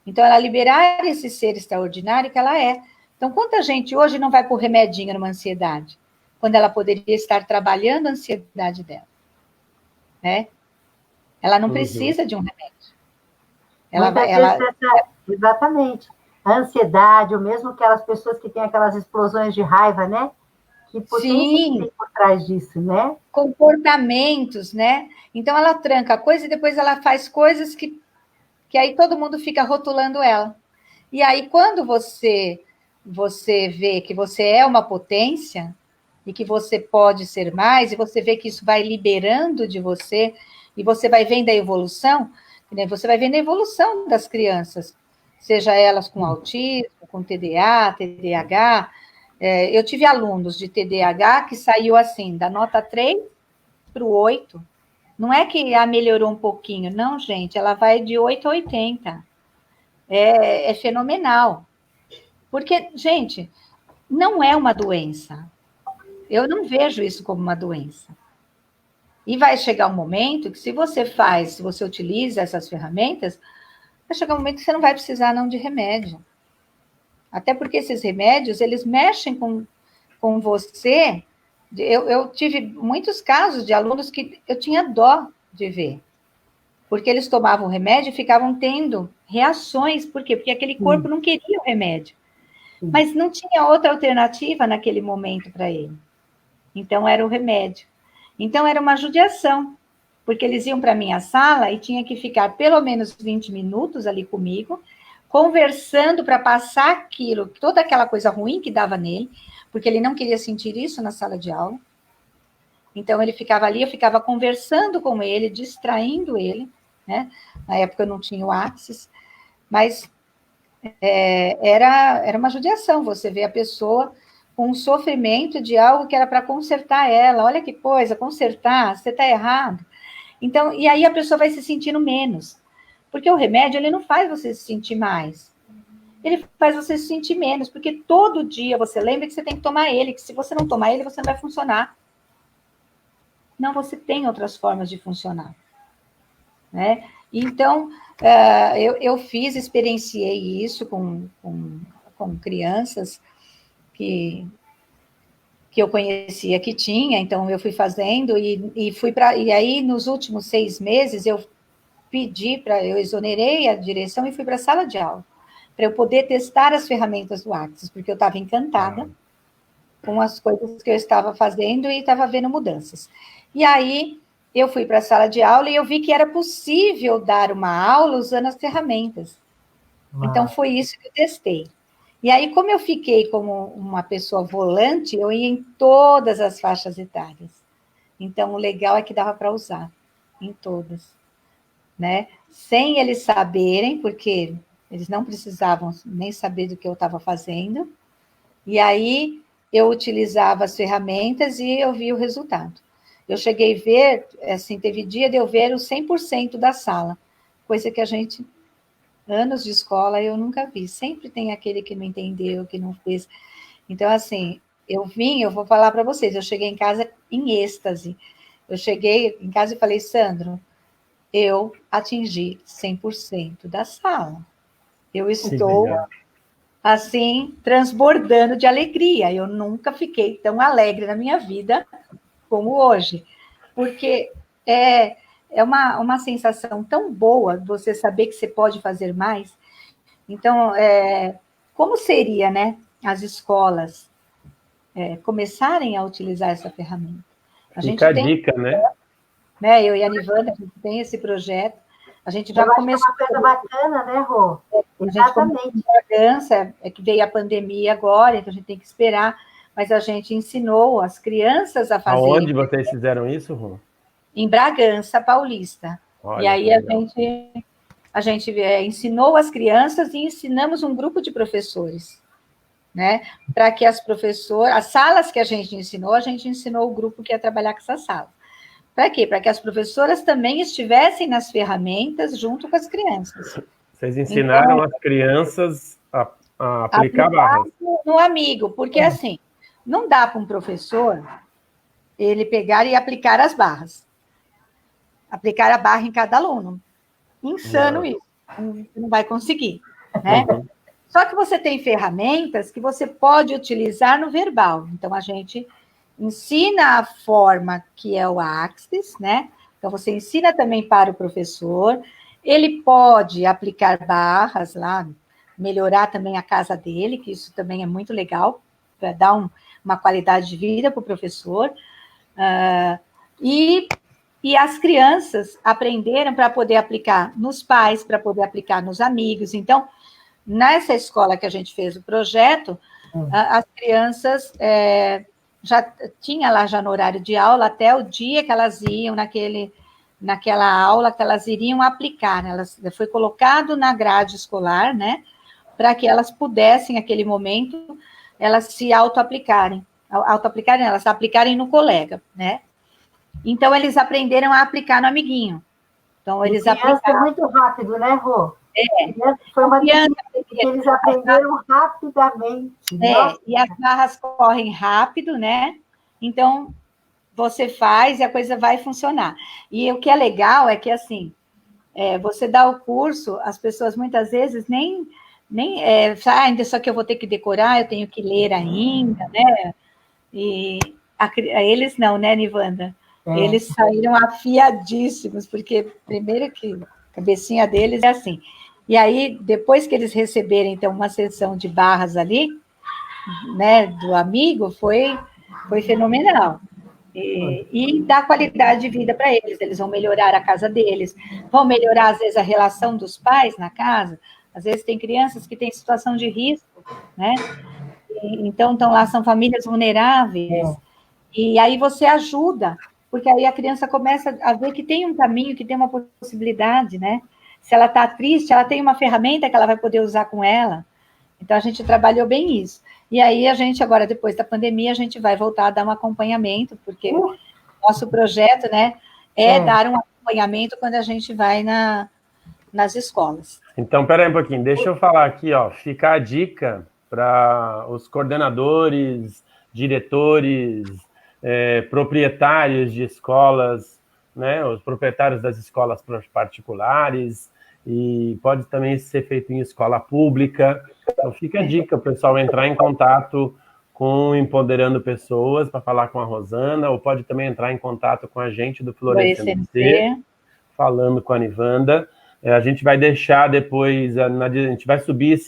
Então, ela liberar esse ser extraordinário que ela é. Então, quanta gente hoje não vai por remedinho numa ansiedade, quando ela poderia estar trabalhando a ansiedade dela, né? Ela não precisa de um remédio. Exatamente. A ansiedade, ou mesmo aquelas pessoas que têm aquelas explosões de raiva, né? Que potência tem por trás disso, né? Comportamentos, né? Então, ela tranca a coisa e depois ela faz coisas que aí todo mundo fica rotulando ela. E aí, quando você vê que você é uma potência e que você pode ser mais, e você vê que isso vai liberando de você, e você vai vendo a evolução, né? Você vai vendo a evolução das crianças, seja elas com autismo, com TDA, TDAH. Eu tive alunos de TDAH que saiu assim, da nota 3 para o 8. Não é que melhorou um pouquinho, não, gente, ela vai de 8 a 80. É fenomenal. Porque, gente, não é uma doença. Eu não vejo isso como uma doença. E vai chegar um momento que se você utiliza essas ferramentas, vai chegar um momento que você não vai precisar não de remédio. Até porque esses remédios, eles mexem com você. Eu tive muitos casos de alunos que eu tinha dó de ver. Porque eles tomavam o remédio e ficavam tendo reações. Por quê? Porque aquele corpo não queria o remédio. Mas não tinha outra alternativa naquele momento para ele. Então, era o remédio. Então, era uma judiação. Porque eles iam para a minha sala e tinha que ficar pelo menos 20 minutos ali comigo, conversando para passar aquilo, toda aquela coisa ruim que dava nele, porque ele não queria sentir isso na sala de aula. Então, ele ficava ali, eu ficava conversando com ele, distraindo ele, né? Na época eu não tinha o Axis, mas era uma judiação, você vê a pessoa com um sofrimento de algo que era para consertar ela, olha que coisa, consertar, você está errado. Então, e aí a pessoa vai se sentindo menos, porque o remédio, ele não faz você se sentir mais, ele faz você se sentir menos, porque todo dia você lembra que você tem que tomar ele, que se você não tomar ele, você não vai funcionar. Não, você tem outras formas de funcionar, né? Então, eu experienciei isso com crianças que eu conhecia que tinha, então eu fui fazendo e aí nos últimos 6 meses eu eu exonerei a direção e fui para a sala de aula, para eu poder testar as ferramentas do Axis, porque eu estava encantada com as coisas que eu estava fazendo e estava vendo mudanças. E aí eu fui para a sala de aula e eu vi que era possível dar uma aula usando as ferramentas. Então, foi isso que eu testei. E aí, como eu fiquei como uma pessoa volante, eu ia em todas as faixas etárias. Então, o legal é que dava para usar em todas, né? Sem eles saberem, porque eles não precisavam nem saber do que eu estava fazendo. E aí, eu utilizava as ferramentas e eu vi o resultado. Eu cheguei a ver, assim, teve dia de eu ver o 100% da sala, coisa que a gente, anos de escola, eu nunca vi. Sempre tem aquele que não entendeu, que não fez. Então, assim, eu vou falar para vocês, eu cheguei em casa em êxtase. Eu cheguei em casa e falei, Sandro, eu atingi 100% da sala. Eu estou, assim, transbordando de alegria. Eu nunca fiquei tão alegre na minha vida como hoje, porque é uma sensação tão boa você saber que você pode fazer mais. Então, como seria, né, as escolas começarem a utilizar essa ferramenta? A gente Fica a tem, dica, né? eu e a Nivana, a gente tem esse projeto, a gente já Eu acho que é começou. uma coisa bacana, né, Rô? Exatamente. A dança, que veio a pandemia agora, então a gente tem que esperar, mas a gente ensinou as crianças a fazerem. Aonde vocês fizeram isso, Rô? Em Bragança Paulista. Olha, e aí que legal. a gente ensinou as crianças e ensinamos um grupo de professores, né? Para que as professoras, as salas que a gente ensinou o grupo que ia trabalhar com essa sala. Para quê? Para que as professoras também estivessem nas ferramentas junto com as crianças. Vocês ensinaram então, as crianças a aplicar barras. No amigo, porque assim, não dá para um professor ele pegar e aplicar as barras. Aplicar a barra em cada aluno. Insano isso. Não vai conseguir, né? Só que você tem ferramentas que você pode utilizar no verbal. Então, a gente ensina a forma que é o Axis, né? Então, você ensina também para o professor. Ele pode aplicar barras lá, melhorar também a casa dele, que isso também é muito legal, para dar uma qualidade de vida para o professor. E as crianças aprenderam para poder aplicar nos pais, para poder aplicar nos amigos. Então, nessa escola que a gente fez o projeto, as crianças já tinha lá já no horário de aula, até o dia que elas iam naquela aula que elas iriam aplicar. Foi colocado na grade escolar, né, para que elas pudessem, naquele momento, elas se auto-aplicarem. Elas aplicarem no colega, né? Então, eles aprenderam a aplicar no amiguinho. Então, eles aplicaram muito rápido, né, Rô? Foi uma criança que eles aprenderam rapidamente. E as barras correm rápido, né? Então, você faz e a coisa vai funcionar. E o que é legal é que, assim, você dá o curso, as pessoas muitas vezes nem ainda só que eu vou ter que decorar, eu tenho que ler ainda, né? E eles não, né, Nivanda? Eles saíram afiadíssimos, porque primeiro que a cabecinha deles é assim. E aí, depois que eles receberem, então, uma sessão de barras ali, né, do amigo, foi fenomenal. E dá qualidade de vida para eles. Eles vão melhorar a casa deles, vão melhorar, às vezes, a relação dos pais na casa. Às vezes, tem crianças que têm situação de risco, né? Então, lá são famílias vulneráveis. E aí você ajuda, porque aí a criança começa a ver que tem um caminho, que tem uma possibilidade, né? Se ela está triste, ela tem uma ferramenta que ela vai poder usar com ela. Então, a gente trabalhou bem isso. E aí, a gente, agora, depois da pandemia, a gente vai voltar a dar um acompanhamento, porque o nosso projeto, né, dar um acompanhamento quando a gente vai nas escolas. Então, peraí um pouquinho, deixa eu falar aqui, ó, fica a dica para os coordenadores, diretores, proprietários de escolas, né, os proprietários das escolas particulares, e pode também ser feito em escola pública. Então, fica a dica, o pessoal entrar em contato com Empoderando Pessoas para falar com a Rosana, ou pode também entrar em contato com a gente do Florescendo Ser, falando com a Nivanda. A gente vai deixar depois, a gente vai subir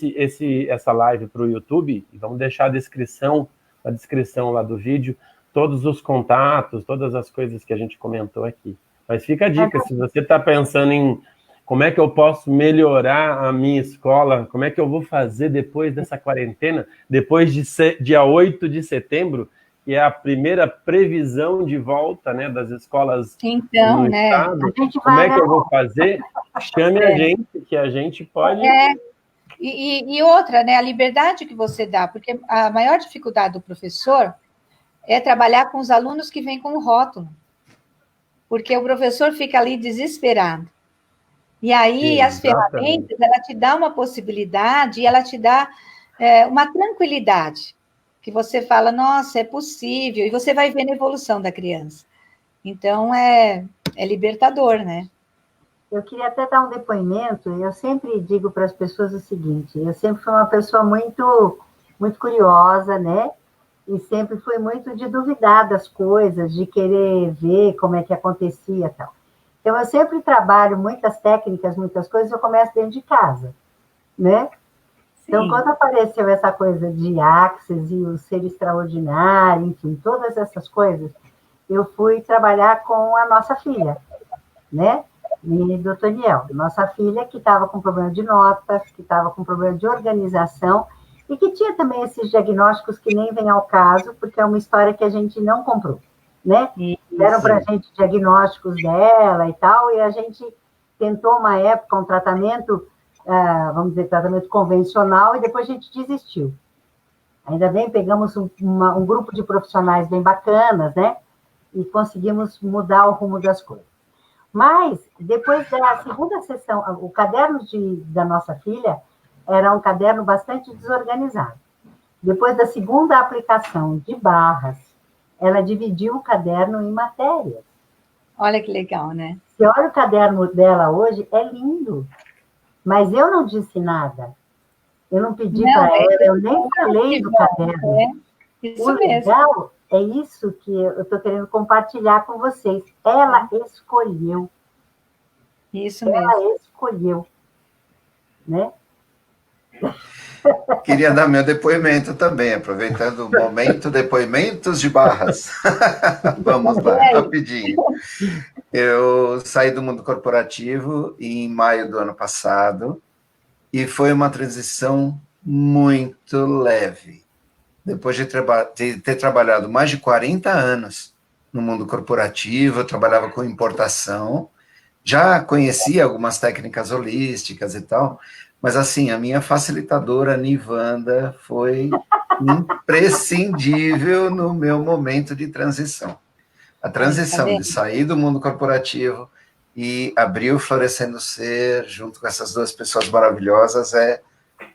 essa live para o YouTube, e vamos deixar na descrição lá do vídeo, todos os contatos, todas as coisas que a gente comentou aqui. Mas fica a dica, se você está pensando em como é que eu posso melhorar a minha escola, como é que eu vou fazer depois dessa quarentena, depois de dia 8 de setembro, que é a primeira previsão de volta, né, das escolas no estado, como é que eu vou fazer? Chame a gente, que a gente pode... E outra, né, a liberdade que você dá, porque a maior dificuldade do professor é trabalhar com os alunos que vêm com o rótulo, porque o professor fica ali desesperado. E aí, as ferramentas, ela te dá uma possibilidade, e ela te dá uma tranquilidade, que você fala, nossa, é possível, e você vai vendo a evolução da criança. Então, é libertador, né? Eu queria até dar um depoimento, eu sempre digo para as pessoas o seguinte, eu sempre fui uma pessoa muito, muito curiosa, né? E sempre fui muito de duvidar das coisas, de querer ver como é que acontecia e tal. Então, eu sempre trabalho muitas técnicas, muitas coisas, eu começo dentro de casa, né? Então, quando apareceu essa coisa de Axis e o ser extraordinário, enfim, todas essas coisas, eu fui trabalhar com a nossa filha, né? E do Toniel, nossa filha que estava com problema de notas, que estava com problema de organização e que tinha também esses diagnósticos que nem vem ao caso, porque é uma história que a gente não comprou, né? Deram para a gente diagnósticos dela e tal, e a gente tentou uma época um tratamento, vamos dizer, tratamento convencional, e depois a gente desistiu. Ainda bem, pegamos um grupo de profissionais bem bacanas, né? E conseguimos mudar o rumo das coisas. Mas, depois da segunda sessão, o caderno da nossa filha era um caderno bastante desorganizado. Depois da segunda aplicação de barras, ela dividiu o caderno em matérias. Olha que legal, né? Você olha o caderno dela hoje, é lindo. Mas eu não disse nada. Eu não pedi para ela, eu nem falei do caderno. Isso o legal é isso que eu estou querendo compartilhar com vocês. Ela escolheu. Isso mesmo. Ela escolheu. Né? Queria dar meu depoimento também, aproveitando o momento, depoimentos de barras. Vamos lá, rapidinho. Eu saí do mundo corporativo em maio do ano passado e foi uma transição muito leve. Depois de ter trabalhado mais de 40 anos no mundo corporativo, eu trabalhava com importação, já conhecia algumas técnicas holísticas e tal, mas assim, a minha facilitadora, Nivanda, foi imprescindível no meu momento de transição. A transição de sair do mundo corporativo e abrir o Florescendo Ser, junto com essas duas pessoas maravilhosas,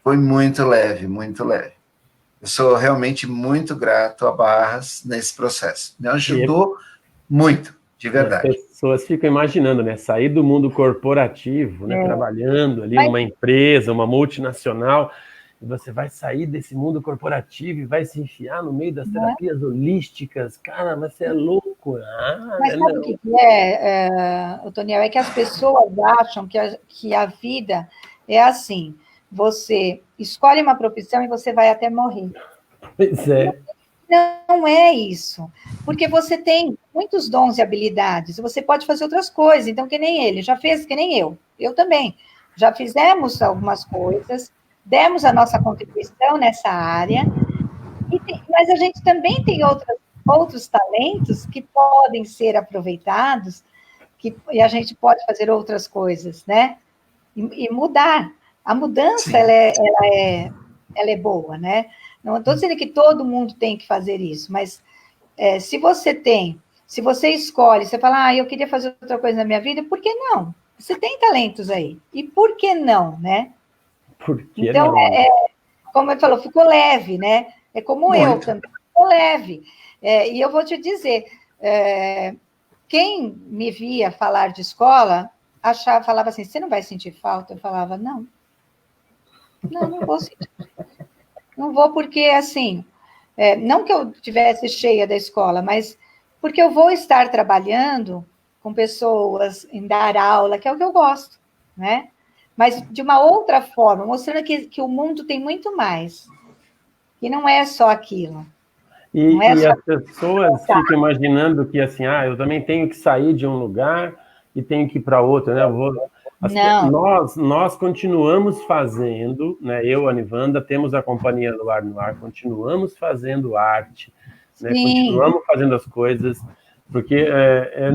foi muito leve, muito leve. Eu sou realmente muito grato a Barras nesse processo. Me ajudou muito, de verdade. As pessoas ficam imaginando, né? Sair do mundo corporativo, né? Trabalhando ali numa empresa, uma multinacional, e você vai sair desse mundo corporativo e vai se enfiar no meio das terapias holísticas. Cara, mas você é louco. Mas sabe o que é, Toniel? É que as pessoas acham que a vida é assim. Você escolhe uma profissão e você vai até morrer. Pois é. Não é isso. Porque você tem muitos dons e habilidades. Você pode fazer outras coisas. Então, que nem ele. Já fez que nem eu. Eu também. Já fizemos algumas coisas. Demos a nossa contribuição nessa área. Mas a gente também tem outros talentos que podem ser aproveitados. E a gente pode fazer outras coisas, né? E mudar. A mudança, ela é boa, né? Não estou dizendo que todo mundo tem que fazer isso, mas se você escolhe, você fala, eu queria fazer outra coisa na minha vida, por que não? Você tem talentos aí. E por que não, né? Por que então, não? Como ele falou, ficou leve, né? É como muito. Eu também, ficou leve. E eu vou te dizer, quem me via falar de escola, falava assim, você não vai sentir falta? Eu falava, não vou sentir. Não vou porque, assim, não que eu estivesse cheia da escola, mas porque eu vou estar trabalhando com pessoas, em dar aula, que é o que eu gosto, né? Mas de uma outra forma, mostrando que o mundo tem muito mais, que não é só aquilo. E as pessoas ficam imaginando que, assim, eu também tenho que sair de um lugar e tenho que ir para outro, né? Nós continuamos fazendo, né? Eu, a Nivanda, temos a companhia Luar no Ar, continuamos fazendo arte, né? Continuamos fazendo as coisas, porque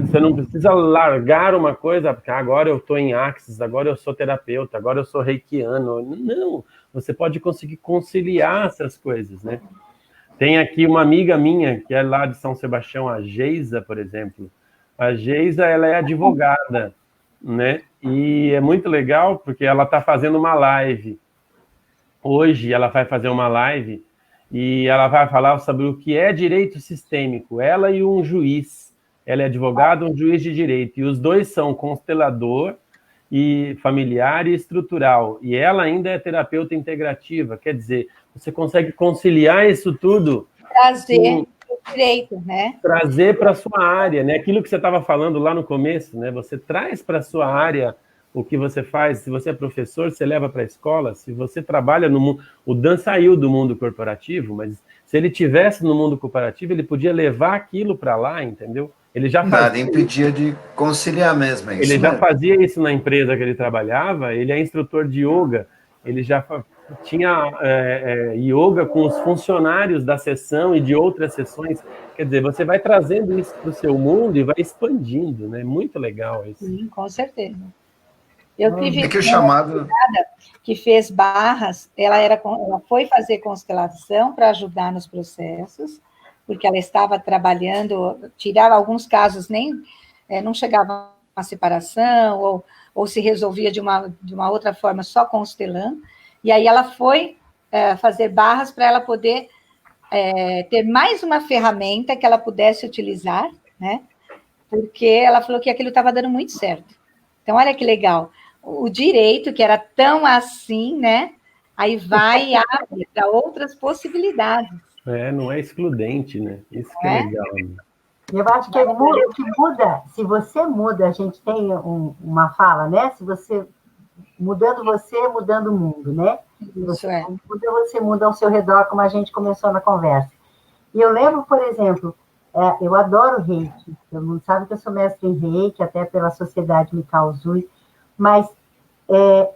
você não precisa largar uma coisa, porque agora eu estou em Axis, agora eu sou terapeuta, agora eu sou reikiano. Não, você pode conseguir conciliar essas coisas, né? Tem aqui uma amiga minha, que é lá de São Sebastião, a Geisa, por exemplo. A Geisa, ela é advogada, né? E é muito legal porque ela está fazendo uma live. Hoje ela vai fazer uma live e ela vai falar sobre o que é direito sistêmico. Ela e um juiz. Ela é advogada, um juiz de direito. E os dois são constelador e familiar e estrutural. E ela ainda é terapeuta integrativa. Quer dizer, você consegue conciliar isso tudo. Trazer direito, né? Trazer para a sua área, né? Aquilo que você estava falando lá no começo, né? Você traz para a sua área o que você faz. Se você é professor, você leva para a escola. Se você trabalha no mundo... O Dan saiu do mundo corporativo, mas se ele tivesse no mundo corporativo, ele podia levar aquilo para lá, entendeu? Ele já Nada impedia de conciliar mesmo, é isso ele já mesmo. fazia isso na empresa que ele trabalhava, ele é instrutor de yoga, ele já tinha yoga com os funcionários da sessão e de outras sessões. Quer dizer, você vai trazendo isso para o seu mundo e vai expandindo, né? Muito legal isso. Sim, com certeza. Eu tive É que o chamado... que fez barras, ela foi fazer constelação para ajudar nos processos, porque ela estava trabalhando, tirava alguns casos, nem não chegava a separação, ou se resolvia de uma outra forma, só constelando, e aí ela foi fazer barras para ela poder ter mais uma ferramenta que ela pudesse utilizar, né? Porque ela falou que aquilo estava dando muito certo. Então, olha que legal. O direito, que era tão assim, né? Aí vai e abre para outras possibilidades. Não é excludente, né? Isso que é legal. Né? Eu acho que o que muda, se você muda, a gente tem uma fala, né? Se você, mudando você, mudando o mundo, né? Isso você muda ao seu redor, como a gente começou na conversa. E eu lembro, por exemplo, eu adoro Reiki. Todo mundo sabe que eu sou mestre em Reiki, até pela Sociedade Mikao Usui, mas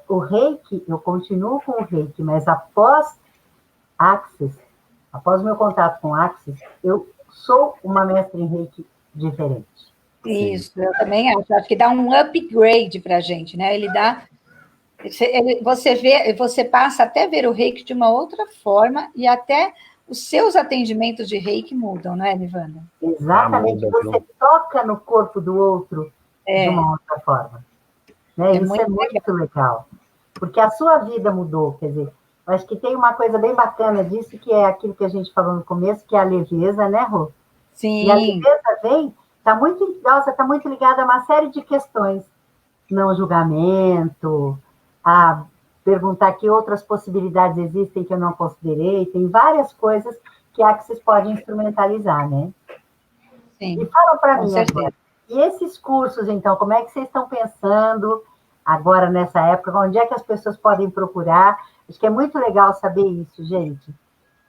o Reiki, eu continuo com o Reiki, mas após o meu contato com Access, eu sou uma mestre em Reiki diferente. Isso, eu também acho. Acho que dá um upgrade para a gente, né? Ele dá... Você passa até a ver o Reiki de uma outra forma e até os seus atendimentos de Reiki mudam, não é, Nivana? Exatamente. Você toca no corpo do outro de uma outra forma. Né? Isso é muito legal. Porque a sua vida mudou, quer dizer, eu acho que tem uma coisa bem bacana disso, que é aquilo que a gente falou no começo, que é a leveza, né, Rô? Sim. E a leveza está muito ligada a uma série de questões. Não julgamento, a perguntar que outras possibilidades existem que eu não considerei, tem várias coisas que a Access pode instrumentalizar, né? Sim. E fala para mim agora, e esses cursos, então, como é que vocês estão pensando agora nessa época? Onde é que as pessoas podem procurar? Acho que é muito legal saber isso, gente.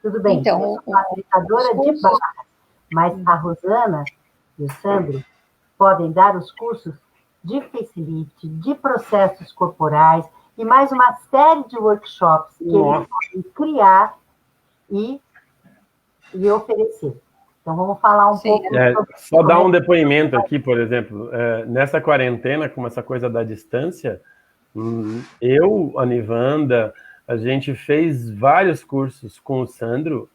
Tudo bem, então, eu sou facilitadora de barras, mas a Rosana e o Sandro podem dar os cursos de facilite, de processos corporais e mais uma série de workshops que eles podem criar e oferecer. Então, vamos falar um pouco sobre... Só dar um depoimento aqui, por exemplo. Nessa quarentena, com essa coisa da distância, eu, a Nivanda, a gente fez vários cursos com o Sandro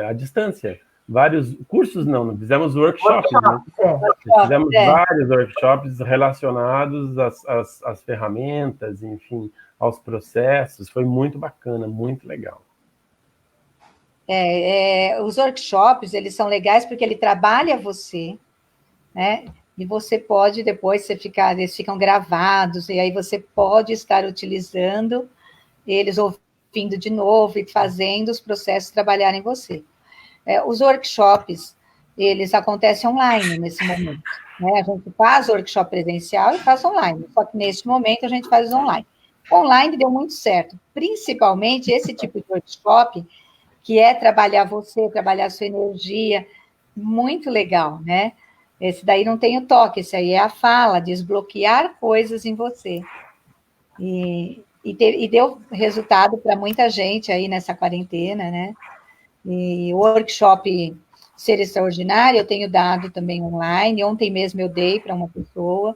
à distância. Vários cursos, não fizemos workshops, né? Fizemos vários workshops relacionados às ferramentas, enfim, aos processos. Foi muito bacana, muito legal. Os workshops, eles são legais porque ele trabalha você, né? E você pode depois, eles ficam gravados, e aí você pode estar utilizando eles, ouvindo de novo e fazendo os processos trabalharem em você. Os workshops, eles acontecem online nesse momento, né? A gente faz workshop presencial e faz online, só que neste momento a gente faz online. Online deu muito certo, principalmente esse tipo de workshop, que é trabalhar você, trabalhar a sua energia, muito legal, né? Esse daí não tem o toque, esse aí é a fala, desbloquear coisas em você. E deu resultado para muita gente aí nessa quarentena, né? E o workshop Ser Extraordinário eu tenho dado também online. Ontem mesmo eu dei para uma pessoa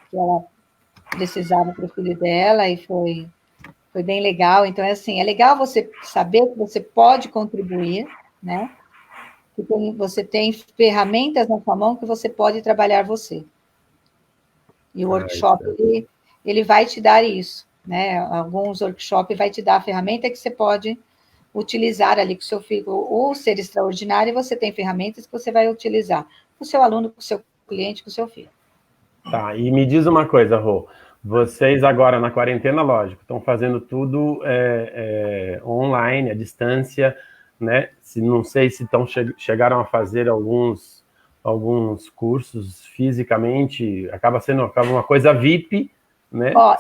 que ela precisava para o filho dela e foi bem legal. Então, é legal você saber que você pode contribuir, né? Que você tem ferramentas na sua mão que você pode trabalhar você. E o workshop, ele vai te dar isso, né? Alguns workshops vai te dar a ferramenta que você pode utilizar ali com o seu filho, ou Ser Extraordinário, e você tem ferramentas que você vai utilizar com o seu aluno, com o seu cliente, com o seu filho. Tá, e me diz uma coisa, Rô, vocês agora na quarentena, lógico, estão fazendo tudo online, à distância, né? Não sei se chegaram a fazer alguns cursos fisicamente, acaba uma coisa VIP, né? Ó,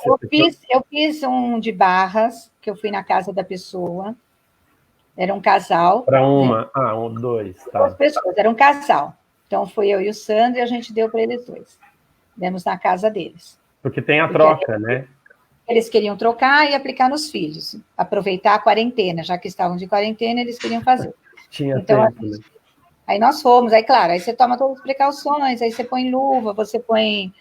eu fiz um de barras, que eu fui na casa da pessoa, era um casal. Para dois, tá. Duas pessoas, era um casal. Então, foi eu e o Sandro e a gente deu para eles dois. Demos na casa deles. Porque tem a troca, né? Eles queriam trocar e aplicar nos filhos. Aproveitar a quarentena, já que estavam de quarentena, eles queriam fazer. Tinha então, tempo, né? Aí nós fomos, aí claro, aí você toma todas as precauções, aí você põe luva, você põe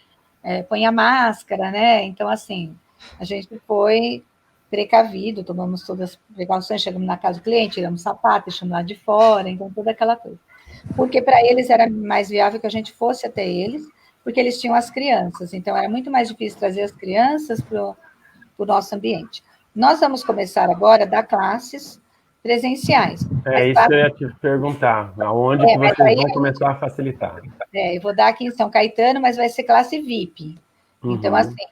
a máscara, né? Então, assim, a gente foi precavido, tomamos todas as precauções, chegamos na casa do cliente, tiramos sapato, deixamos lá de fora, então toda aquela coisa. Porque para eles era mais viável que a gente fosse até eles, porque eles tinham as crianças, então era muito mais difícil trazer as crianças para o nosso ambiente. Nós vamos começar agora a dar classes presenciais. Isso que eu ia te perguntar, aonde que vocês vão começar a facilitar? Eu vou dar aqui em São Caetano, mas vai ser classe VIP. Uhum. Então, assim,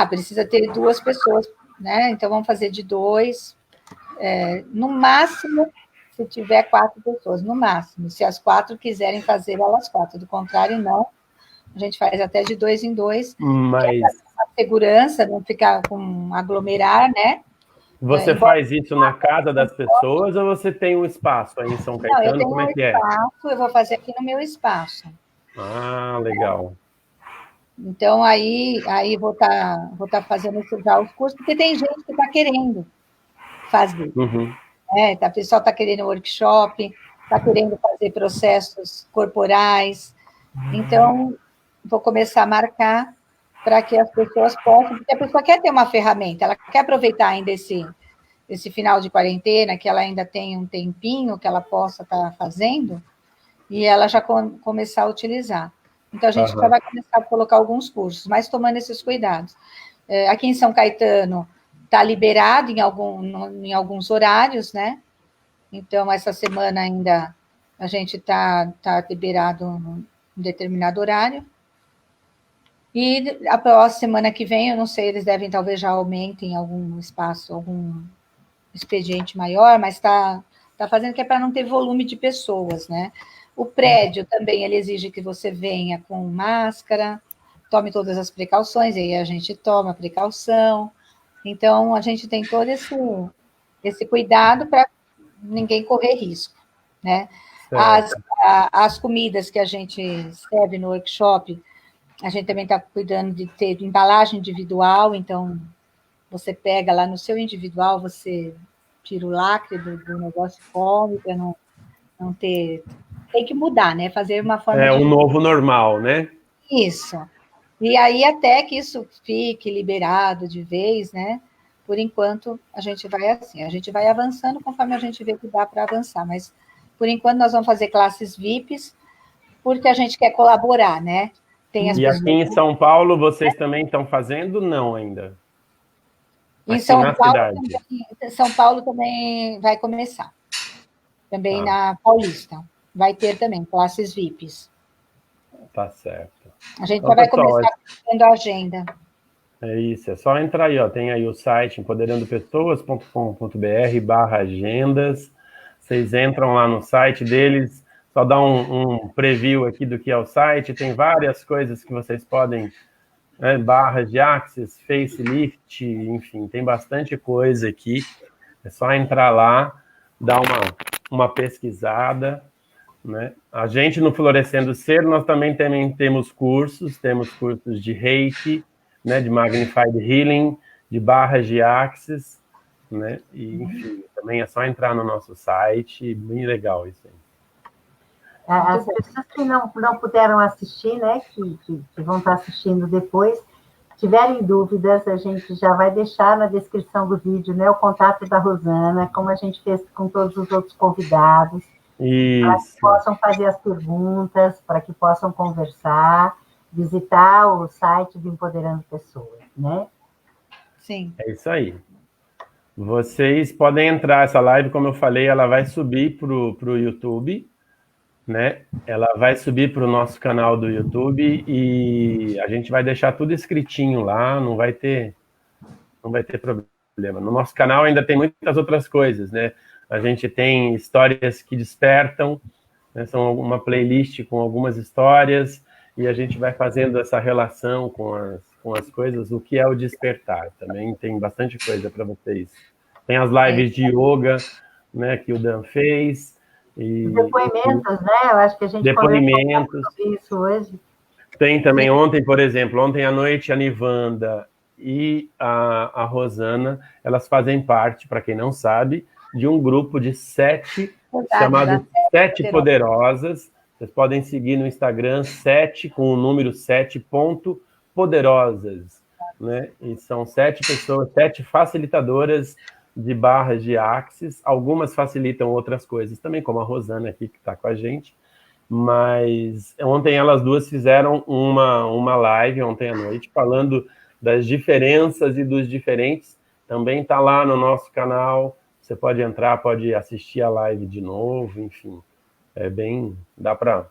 precisa ter 2 pessoas, né? Então, vamos fazer de 2, no máximo, se tiver 4 pessoas, no máximo. Se as 4 quiserem fazer, elas 4, do contrário, não. A gente faz até de 2 em 2, mas a segurança, não ficar com aglomerar, né? Você faz isso na casa das pessoas ou você tem um espaço aí em São Caetano? Não, eu tenho como é que espaço, eu vou fazer aqui no meu espaço. Legal. Então, aí vou tá fazendo já os cursos, porque tem gente que está querendo fazer. Uhum. O pessoal está querendo workshop, está querendo fazer processos corporais. Então, vou começar a marcar para que as pessoas possam, porque a pessoa quer ter uma ferramenta, ela quer aproveitar ainda esse final de quarentena, que ela ainda tem um tempinho que ela possa estar fazendo, e ela já começar a utilizar. Então, a gente já vai começar a colocar alguns cursos, mas tomando esses cuidados. Aqui em São Caetano, está liberado em alguns horários, né? Então, essa semana ainda a gente está liberado em determinado horário. E a próxima semana que vem, eu não sei, eles devem talvez já aumentem algum espaço, algum expediente maior, mas está fazendo que é para não ter volume de pessoas, né? O prédio também, ele exige que você venha com máscara, tome todas as precauções, e aí a gente toma precaução. Então, a gente tem todo esse cuidado para ninguém correr risco, né? As comidas que a gente serve no workshop, a gente também está cuidando de ter embalagem individual, então você pega lá no seu individual, você tira o lacre do negócio e come, para não ter... Tem que mudar, né? Fazer uma forma um novo normal, né? Isso. E aí, até que isso fique liberado de vez, né? Por enquanto, a gente vai assim, a gente vai avançando conforme a gente vê que dá para avançar, mas, por enquanto, nós vamos fazer classes VIPs, porque a gente quer colaborar, né? E aqui em São Paulo, vocês também estão fazendo? Não, ainda? Em São Paulo também vai começar. Também na Paulista. Vai ter também classes VIPs. Tá certo. A gente já vai começar fazendo a agenda. É isso, é só entrar aí, tem aí o site empoderandopessoas.com.br/agendas. Vocês entram lá no site deles, só dá um preview aqui do que é o site, tem várias coisas que vocês podem, barras de Access, facelift, enfim, tem bastante coisa aqui. É só entrar lá, dar uma pesquisada, né? A gente no Florescendo Ser, nós também temos cursos de Reiki, né, de Magnified Healing, de barras de Access, né? E, enfim, também é só entrar no nosso site, bem legal isso aí. As pessoas que não puderam assistir, né, que vão estar assistindo depois, tiverem dúvidas, a gente já vai deixar na descrição do vídeo, né, o contato da Rosana, como a gente fez com todos os outros convidados, para que possam fazer as perguntas, para que possam conversar, visitar o site do Empoderando Pessoas, né? Sim. É isso aí. Vocês podem entrar, essa live, como eu falei, ela vai subir para o YouTube, né? Ela vai subir para o nosso canal do YouTube e a gente vai deixar tudo escritinho lá, não vai ter problema. No nosso canal ainda tem muitas outras coisas, né? A gente tem histórias que despertam, né? São uma playlist com algumas histórias, e a gente vai fazendo essa relação com as coisas, o que é o despertar. Também tem bastante coisa para vocês. Tem as lives de yoga, né, que o Dan fez. E depoimentos, né? Eu acho que a gente depoimentos. Sobre isso hoje. Tem também ontem, por exemplo, ontem à noite, a Nivanda e a Rosana, elas fazem parte, para quem não sabe, de um grupo de 7, chamado 7 Poderosas. Vocês podem seguir no Instagram, 7, com o número 7.poderosas, né? E são 7 pessoas, 7 facilitadoras de barras de Axis. Algumas facilitam outras coisas também, como a Rosana aqui, que está com a gente. Mas ontem elas duas fizeram uma live, ontem à noite, falando das diferenças e dos diferentes. Também está lá no nosso canal. Você pode entrar, pode assistir a live de novo, enfim. Dá para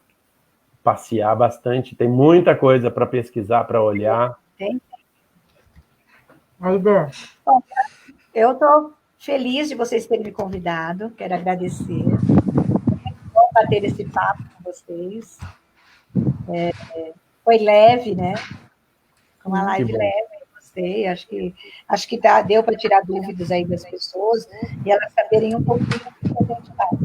passear bastante. Tem muita coisa para pesquisar, para olhar. Tem. Aí, Dan. Bom, eu estou feliz de vocês terem me convidado. Quero agradecer. Bom bater esse papo com vocês. Foi leve, né? Uma live leve, gostei. Acho que deu para tirar dúvidas aí das pessoas e elas saberem um pouquinho do que a gente faz.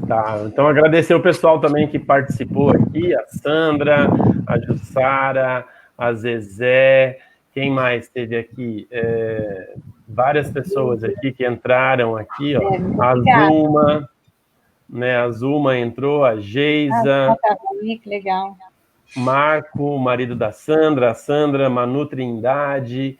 Tá, então agradecer o pessoal também que participou aqui, a Sandra, a Jussara, a Zezé, quem mais esteve aqui? Várias pessoas aqui que entraram aqui, ó. A Zuma, né? A Zuma entrou, a Geisa. Que legal. Marco, marido da Sandra, a Sandra, Manu Trindade,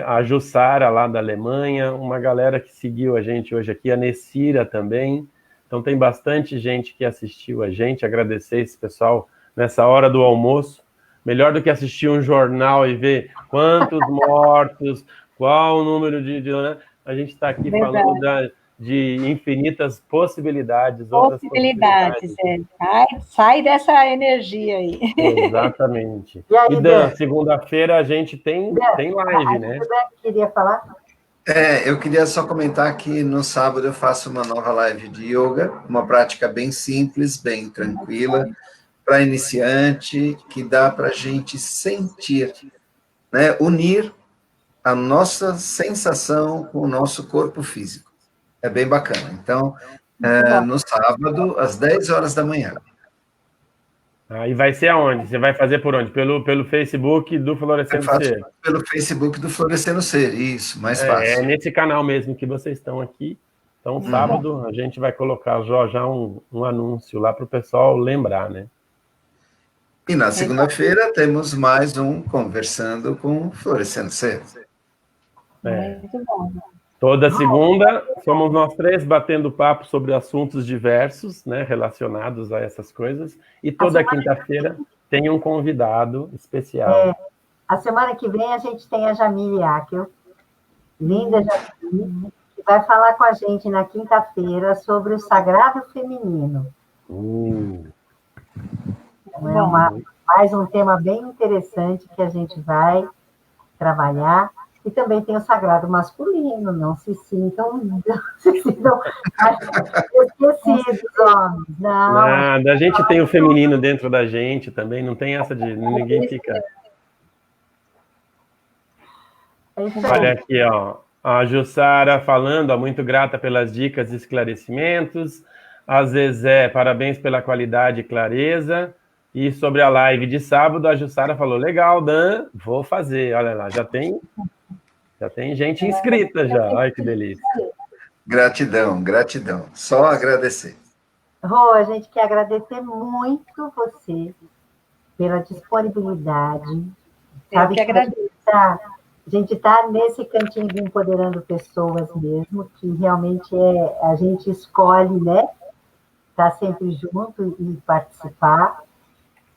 a Jussara lá da Alemanha, uma galera que seguiu a gente hoje aqui, a Nessira também. Então tem bastante gente que assistiu a gente, agradecer esse pessoal nessa hora do almoço. Melhor do que assistir um jornal e ver quantos mortos, qual o número né? A gente está aqui falando de infinitas possibilidades. Possibilidades. Sai dessa energia aí. Exatamente. E Dan, segunda-feira a gente tem live, né? Queria falar? Eu queria só comentar que no sábado eu faço uma nova live de yoga, uma prática bem simples, bem tranquila, para iniciante, que dá para a gente sentir, né? Unir a nossa sensação com o nosso corpo físico. É bem bacana. Então, no sábado, às 10 horas da manhã. E vai ser aonde? Você vai fazer por onde? Pelo Facebook do Florescendo Ser? Pelo Facebook do Florescendo Ser, isso, mais fácil. É nesse canal mesmo que vocês estão aqui. Então, sábado, a gente vai colocar já um anúncio lá para o pessoal lembrar, né? E na segunda-feira temos mais um Conversando com Florescendo Ser. Muito bom. Toda segunda, somos nós 3 batendo papo sobre assuntos diversos, né, relacionados a essas coisas. E toda quinta-feira tem um convidado especial. A semana que vem a gente tem a Jamile Akel, linda Jamile, que vai falar com a gente na quinta-feira sobre o sagrado feminino. Mais um tema bem interessante que a gente vai trabalhar. E também tem o sagrado masculino, não se sintam esquecidos, homens. Não. Nada, a gente tem o feminino dentro da gente também, não tem essa de ninguém fica... Olha aqui, ó, a Jussara falando, muito grata pelas dicas e esclarecimentos. A Zezé, parabéns pela qualidade e clareza. E sobre a live de sábado, a Jussara falou, legal, Dan, vou fazer. Olha lá, já tem gente inscrita já. Olha que delícia. Gratidão, gratidão. Só agradecer. Rô, a gente quer agradecer muito você pela disponibilidade. Eu que agradeço. A gente está nesse cantinho de empoderando pessoas mesmo, que realmente a gente escolhe, né? Estar sempre junto e participar.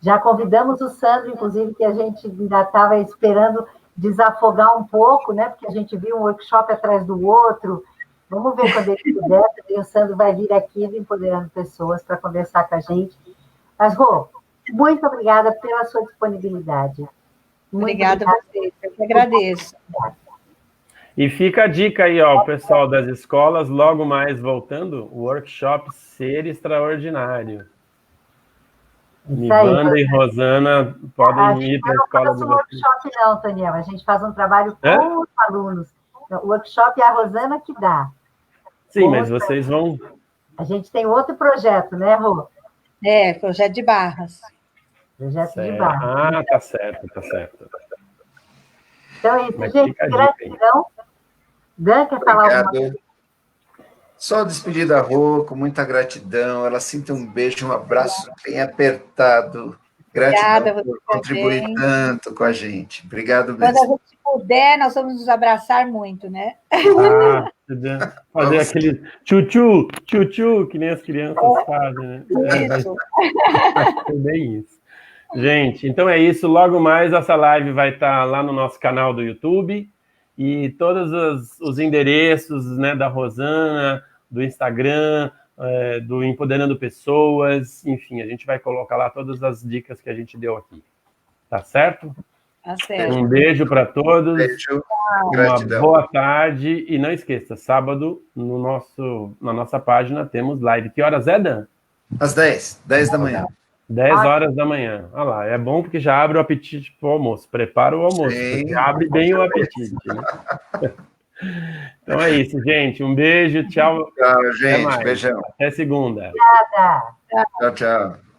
Já convidamos o Sandro, inclusive, que a gente ainda estava esperando desafogar um pouco, né? Porque a gente viu um workshop atrás do outro. Vamos ver quando ele puder. Também o Sandro vai vir aqui empoderando pessoas para conversar com a gente. Mas, Rô, muito obrigada pela sua disponibilidade. Obrigada a vocês, eu que agradeço. E fica a dica aí, ó, o pessoal das escolas, logo mais voltando, o workshop Ser Extraordinário. Nivanda e Rosana podem ir para a escola de vocês. Não faço workshop não, Toniel, a gente faz um trabalho com os alunos. O workshop é a Rosana que dá. Sim, mas vocês vão... A gente tem outro projeto, né, Rô? Projeto de Barras. Projeto certo. de Barras. Ah, tá certo, tá certo. Então é isso, Mas gente. Gratidão. Dan, quer falar alguma coisa? Só despedir da Rô, com muita gratidão. Ela sinta um beijo, um abraço bem apertado. Gratidão por contribuir tanto com a gente. Obrigado mesmo. Quando a gente puder, nós vamos nos abraçar muito, né? Fazer aquele tchu-tchu, que nem as crianças fazem, né? Isso. É bem isso. Gente, então é isso. Logo mais, essa live vai estar lá no nosso canal do YouTube e todos os endereços, né, da Rosana, do Instagram, do Empoderando Pessoas, enfim, a gente vai colocar lá todas as dicas que a gente deu aqui. Tá certo? Tá certo. Um beijo para todos. Beijo. Uma boa tarde. E não esqueça, sábado, na nossa página, temos live. Que horas é, Dan? Às 10 da manhã. 10 horas da manhã. Olha lá, é bom porque já abre o apetite para o almoço. Prepara o almoço, porque abre bem o apetite, né? Então é isso, gente. Um beijo, tchau. Tchau, gente. Beijão. Até segunda. Obrigada. Tchau, tchau.